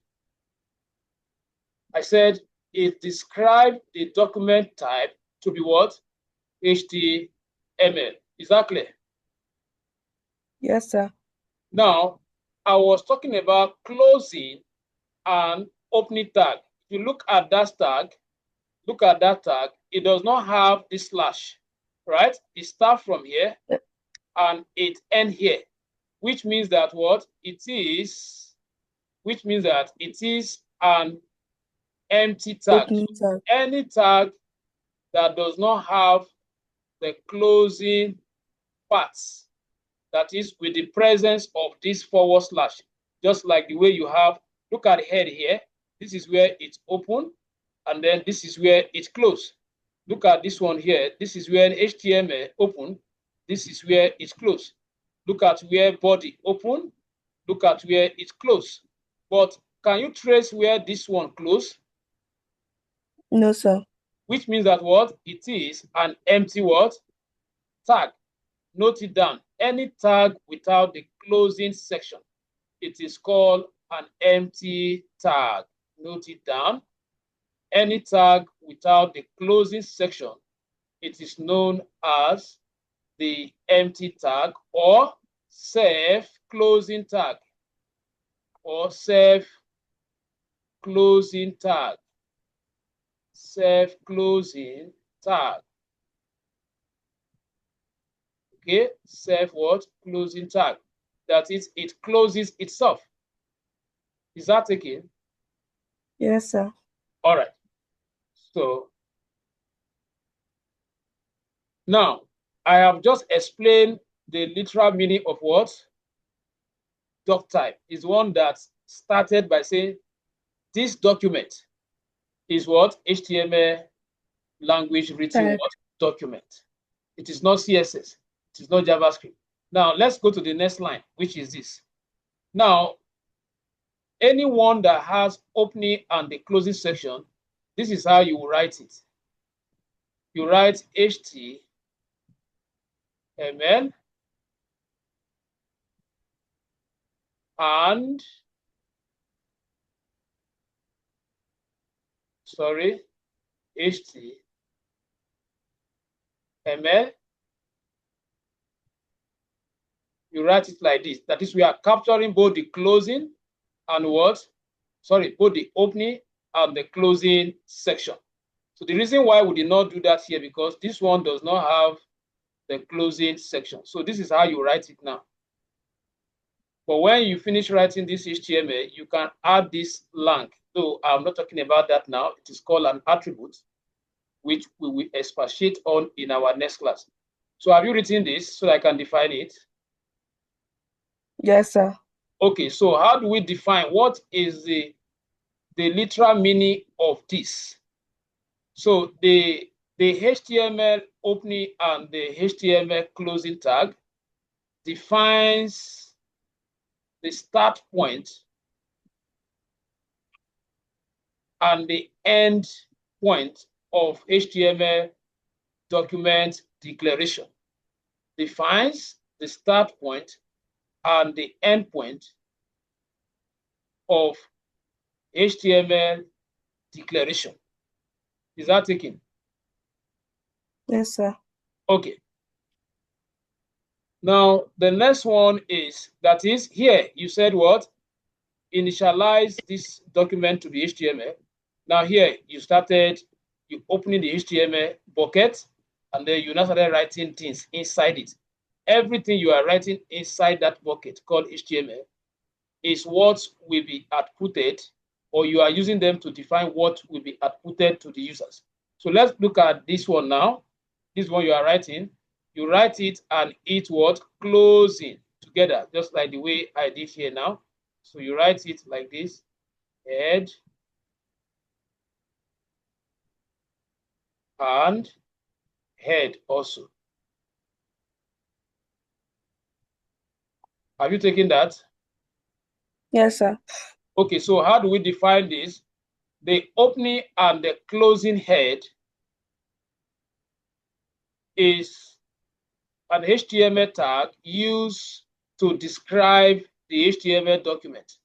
I said it describes the document type to be what? HTML. Is that clear? Yes, sir. Now, I was talking about closing and opening tag. If you look at that tag, it does not have this slash, right? It starts from here and it ends here, which means that what? It is an empty tag. Tag. Any tag that does not have the closing parts, that is with the presence of this forward slash, just like the way you have, look at the head here. This is where it's open, and then this is where it's closed. Look at this one here. This is where HTML open. This is where it's closed. Look at where body open. Look at where it's closed. But can you trace where this one closed? No, sir. Which means that what? It is an empty what? Tag. Note it down. Any tag without the closing section, it is called an empty tag. Note it down. Any tag without the closing section, it is known as the empty tag or self-closing tag or self-closing tag. Self-closing tag. Okay, self-what? Closing tag. That is, it closes itself. Is that okay? Yes, sir. All right. So now I have just explained the literal meaning of what? Doc type is one that started by saying this document is what? HTML language written what? Document. It is not CSS. It is not JavaScript. Now let's go to the next line, which is this. Now, anyone that has opening and the closing section, this is how you write it. You write HTML and HTML. You write it like this. That is, we are capturing both the closing and what? Sorry, both the opening and the closing section. So the reason why we did not do that here, because this one does not have the closing section. So this is how you write it now. But when you finish writing this HTML, you can add this lang. Though I'm not talking about that now. It is called an attribute, which we will expatiate on in our next class. So have you written this so that I can define it? Yes, sir. Okay, so how do we define what is the literal meaning of this? So the HTML opening and the HTML closing tag defines the start point and the end point of HTML document declaration. Defines the start point and the end point of HTML declaration. Is that taken? Yes, sir. Okay. Now, the next one is, that is, here you said what? Initialize this document to be HTML. Now here you you opening the HTML bucket, and then you now started writing things inside it. Everything you are writing inside that bucket called HTML is what will be outputted, or you are using them to define what will be outputted to the users. So let's look at this one now. This one you are writing, you write it and it what? Closing together, just like the way I did here now. So you write it like this, head and head also. Have you taken that? Yes, sir. Okay, so how do we define this? The opening and the closing head is an HTML tag used to describe the HTML document.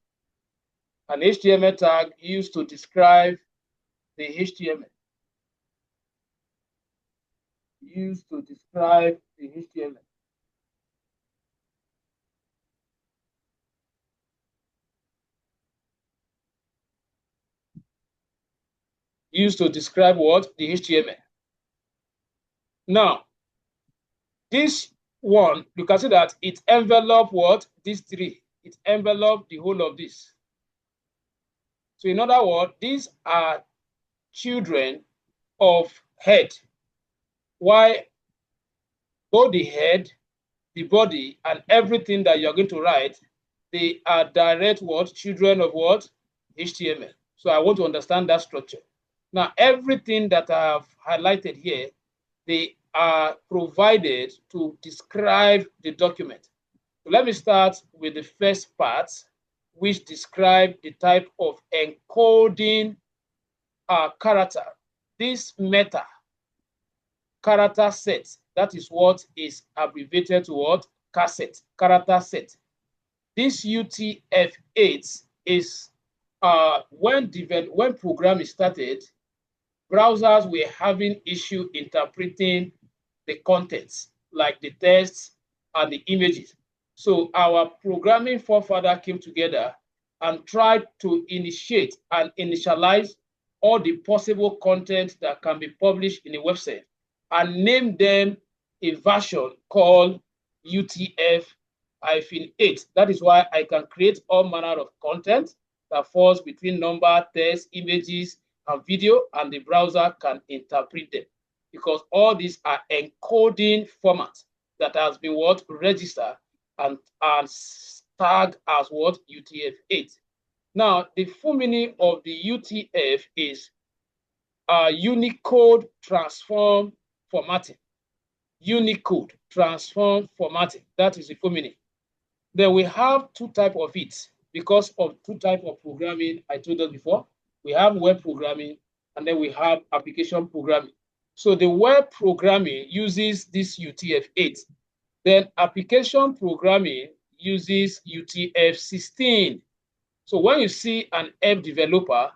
An HTML tag used to describe the HTML. Used to describe the HTML. Used to describe what? The HTML. Now, this one, you can see that it enveloped what? These three. It enveloped the whole of this. So in other words, these are children of head. Why both the head, the body, and everything that you're going to write, they are direct what? Children of what? HTML. So I want to understand that structure. Now, everything that I have highlighted here, they are provided to describe the document. So let me start with the first part, which describes the type of encoding character. This meta character set, that is what is abbreviated to what? Cassette, character set. This UTF-8 is when programming started, browsers were having issue interpreting the contents, like the text and the images. So our programming forefather came together and tried to initiate and initialize all the possible content that can be published in a website and name them a version called UTF-8. That is why I can create all manner of content that falls between number, text, images, and video, and the browser can interpret them, because all these are encoding formats that has been what? Registered and tagged as what? UTF-8. Now, the full meaning of the UTF is Unicode Transform Formatting. Unicode Transform Formatting. That is the full meaning. Then we have two types of it because of two types of programming I told us before. We have web programming and then we have application programming. So the web programming uses this UTF-8. Then application programming uses UTF-16. So when you see an app developer,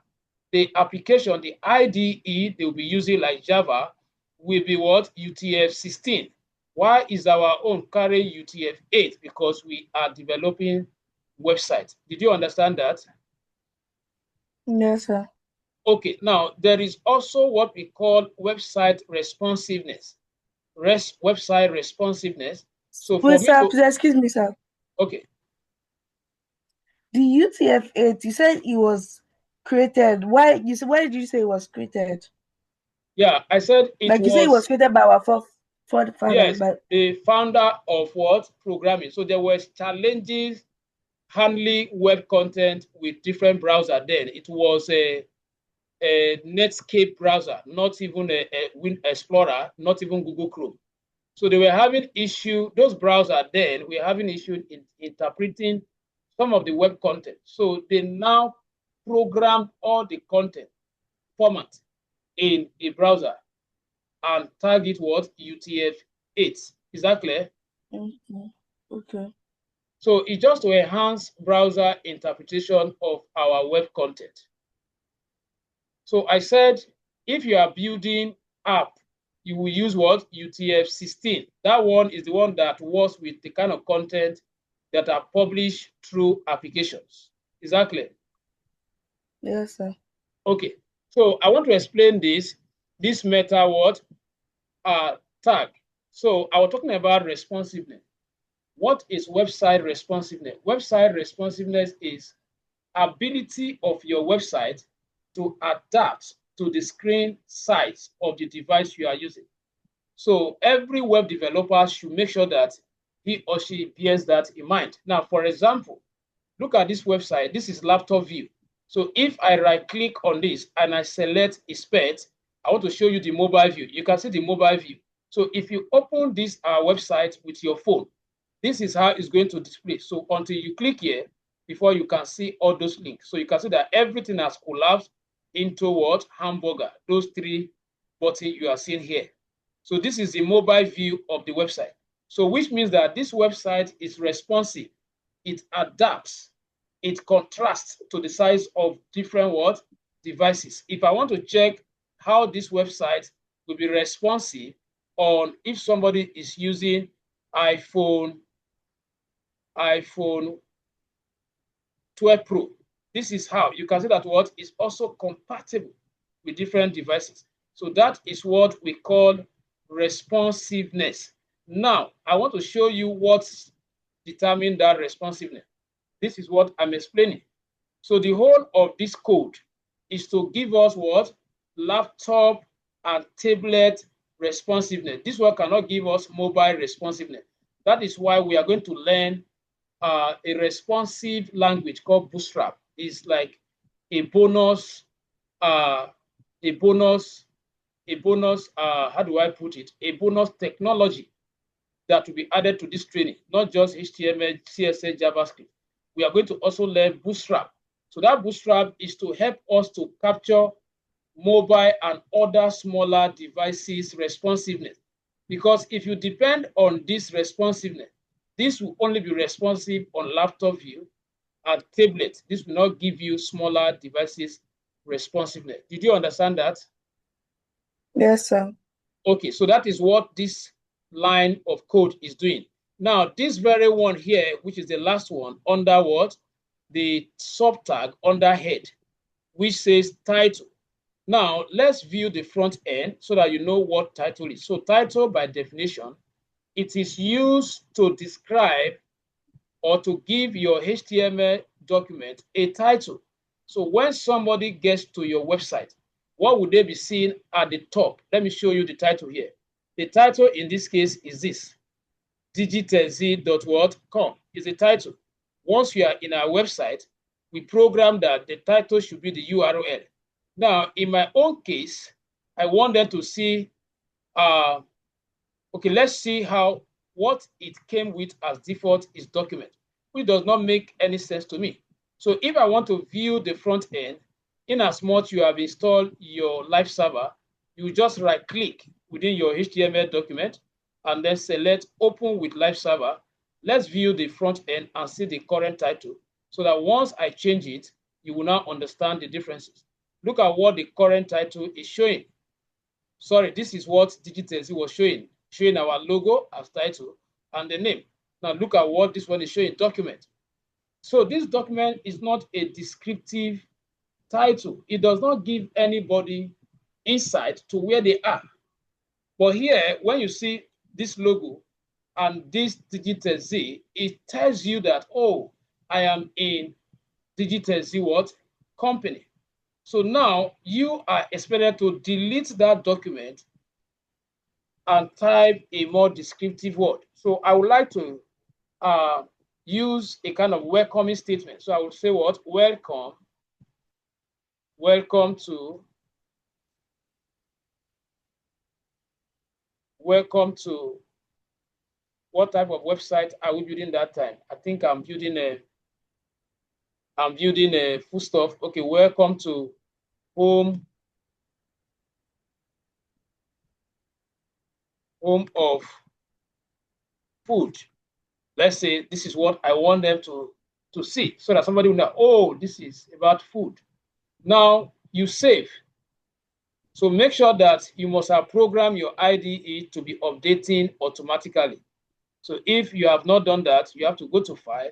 the application, the IDE they will be using like Java will be what? UTF-16. Why is our own carrying UTF-8? Because we are developing websites. Did you understand that? Yes, sir. Okay, now there is also what we call website responsiveness. Website responsiveness. So for Wait, me sir, to, please excuse me, sir. okay. The UTF-8, you said it was created. Why did you say it was created? Yeah, I said it Like you say it was created by our forefathers, yes, but the founder of what? Programming. So there was challenges handling web content with different browser then. It was a Netscape browser, not even a Win Explorer, not even Google Chrome. So they were having issue, those browsers then were having issue in interpreting some of the web content. So they now program all the content format in a browser and tag it what? UTF-8. Is that clear? okay. So it's just to enhance browser interpretation of our web content. So I said, if you are building app, you will use what? UTF-16. That one is the one that works with the kind of content that are published through applications. Is that clear? Yes, sir. Okay. So I want to explain this. this meta what tag. So I was talking about responsiveness. What is website responsiveness? Website responsiveness is ability of your website to adapt to the screen size of the device you are using. So every web developer should make sure that he or she bears that in mind. Now, for example, look at this website. This is laptop view. So if I right click on this and I select expert, I want to show you the mobile view. You can see the mobile view. So if you open this website with your phone, this is how it's going to display. So until you click here, before you can see all those links. So you can see that everything has collapsed into what? Hamburger. Those three buttons you are seeing here. So this is the mobile view of the website. So which means that this website is responsive. It adapts. It contrasts to the size of different what? Devices. If I want to check how this website will be responsive on if somebody is using iPhone 12 Pro, this is how you can see that what is also compatible with different devices. So that is what we call responsiveness. Now, I want to show you what's determining that responsiveness. This is what I'm explaining. So the whole of this code is to give us what? Laptop and tablet responsiveness. This one cannot give us mobile responsiveness. That is why we are going to learn a responsive language called Bootstrap. It's like a bonus, how do I put it? A bonus technology that will be added to this training, not just HTML, CSS, JavaScript. We are going to also learn Bootstrap. So that Bootstrap is to help us to capture mobile and other smaller devices responsiveness. Because if you depend on this responsiveness, this will only be responsive on laptop view and tablet. This will not give you smaller devices responsiveness. Did you understand that? Yes, sir. Okay, so that is what this line of code is doing. Now, this very one here, which is the last one, under what? The subtag under head, which says title. Now, let's view the front end so that you know what title is. So title, by definition, it is used to describe or to give your HTML document a title. So when somebody gets to your website, what would they be seeing at the top? Let me show you the title here. The title in this case is this. digitz.com is the title. Once you are in our website, we program that the title should be the URL. Now, in my own case, I want them to see, okay, let's see how what it came with as default is document, which does not make any sense to me. So if I want to view the front end, in as much you have installed your live server, you just right click within your HTML document and then select open with live server. Let's view the front end and see the current title so that once I change it, you will now understand the differences. Look at what the current title is showing. Sorry, this is what digitz was showing our logo as title and the name. Now look at what this one is showing, document. So this document is not a descriptive title. It does not give anybody insight to where they are. But here, when you see this logo and this digitz, it tells you that, oh, I am in digitz what? Company. So now you are expected to delete that document and type a more descriptive word. So I would like to use a kind of welcoming statement. So I would say what? Welcome to what type of website are we building that time? I think I'm building a food stuff. Okay, welcome to home of food. Let's say this is what I want them to see so that somebody will know, oh, this is about food. Now you save. So make sure that you must have programmed your IDE to be updating automatically. So if you have not done that, you have to go to File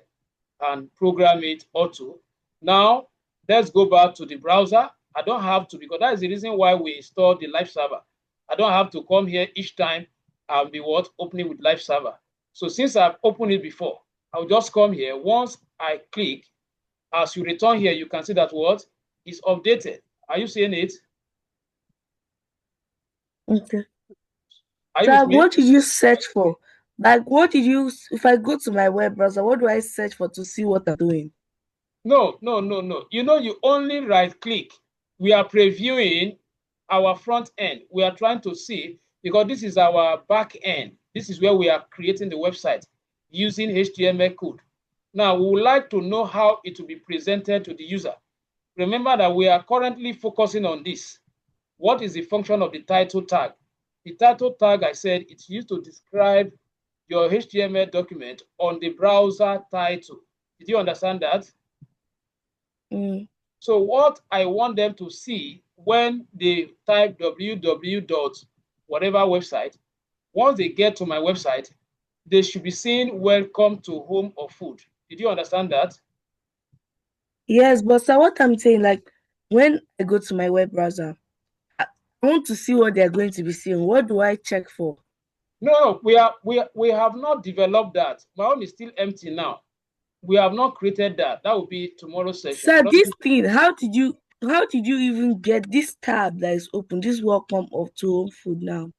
and program it auto. Now let's go back to the browser I don't have to, because that is the reason why we install the live server. I don't have to come here each time I'll be opening with live server. So since I've opened it before, I'll just come here. Once I click, as you return here, you can see that what is updated. Are you seeing it? Okay. Are you So with me? what did you search for? Like, what did you, if I go to my web browser, what do I search for to see what I'm doing? No. You only right click. We are previewing our front end. We are trying to see, because this is our back end. This is where we are creating the website using HTML code. Now, we would like to know how it will be presented to the user. Remember that we are currently focusing on this. What is the function of the title tag? The title tag, I said, it's used to describe your HTML document on the browser title. Did you understand that? Mm. So what I want them to see when they type www dot whatever website, once they get to my website, they should be saying welcome to home of food. Did you understand that? Yes, but sir, what I'm saying, like, when I go to my web browser, I want to see what they're going to be seeing. What do I check for? No, we have not developed that. My own is still empty now. We have not created that. That will be tomorrow's session. Sir, this thing, how did you even get this tab that is open? This welcome of to home food now.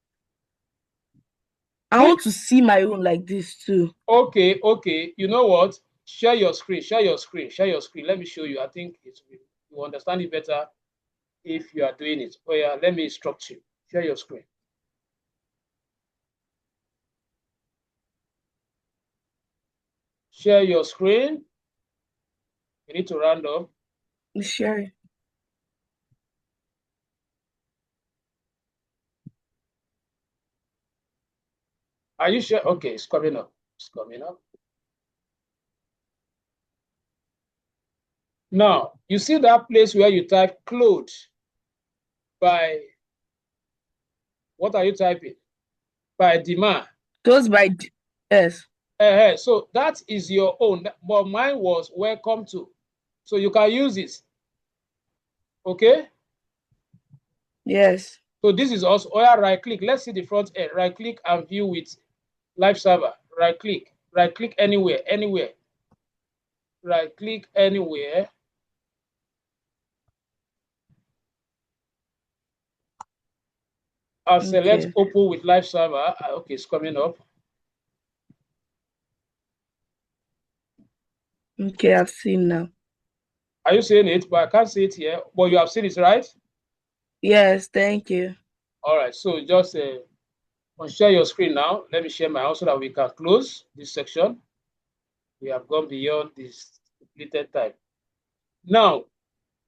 I want to see my own like this too. Okay. You know what? Share your screen. Let me show you. I think you will understand it better if you are doing it. Oh yeah, let me instruct you. Share your screen. Share your screen. You need to round up. Share. Are you sure? Okay, it's coming up. It's coming up. Now, you see that place where you type clothes by, what are you typing? By demand. Goes by yes. So that is your own, but mine was welcome to. So you can use it. Okay? Yes. So this is also, right click. Let's see the front end. Right click and view with live server. Right click anywhere. Right click anywhere. I'll select open with live server. Okay, it's coming up. Okay, I've seen now. Are you seeing it? But I can't see it here. But you have seen it, right? Yes, thank you. All right, so just share your screen now. Let me share my own so that we can close this section. We have gone beyond this completed time. Now,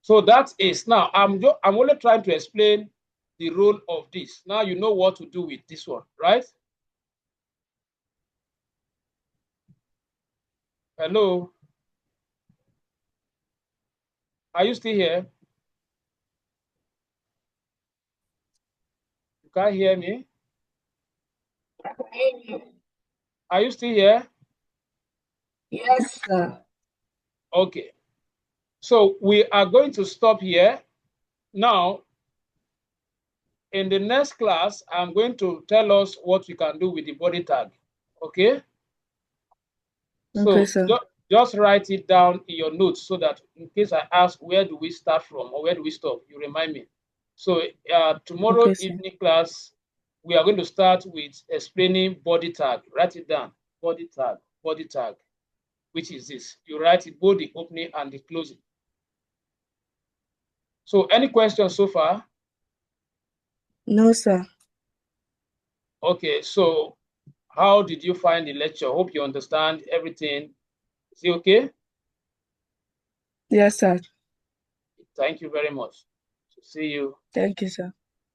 so that is now, I'm only trying to explain the role of this. Now you know what to do with this one, right? Hello? Are you still here? You can't hear me? Are you still here? Yes, sir. Okay. So we are going to stop here. Now, in the next class, I'm going to tell us what we can do with the body tag. Okay? Okay, So sir. just write it down in your notes so that in case I ask where do we start from or where do we stop, you remind me. So tomorrow evening class, we are going to start with explaining body tag. Write it down. Body tag, which is this. You write it both the opening and the closing. So any questions so far? No, sir. Okay, so how did you find the lecture? Hope you understand everything. Is it okay? Yes, sir. Thank you very much. So see you. Thank you, sir.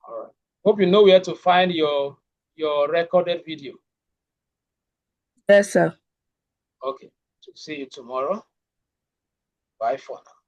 All right. Hope you know where to find your recorded video. Yes, sir. Okay. So see you tomorrow. Bye for now.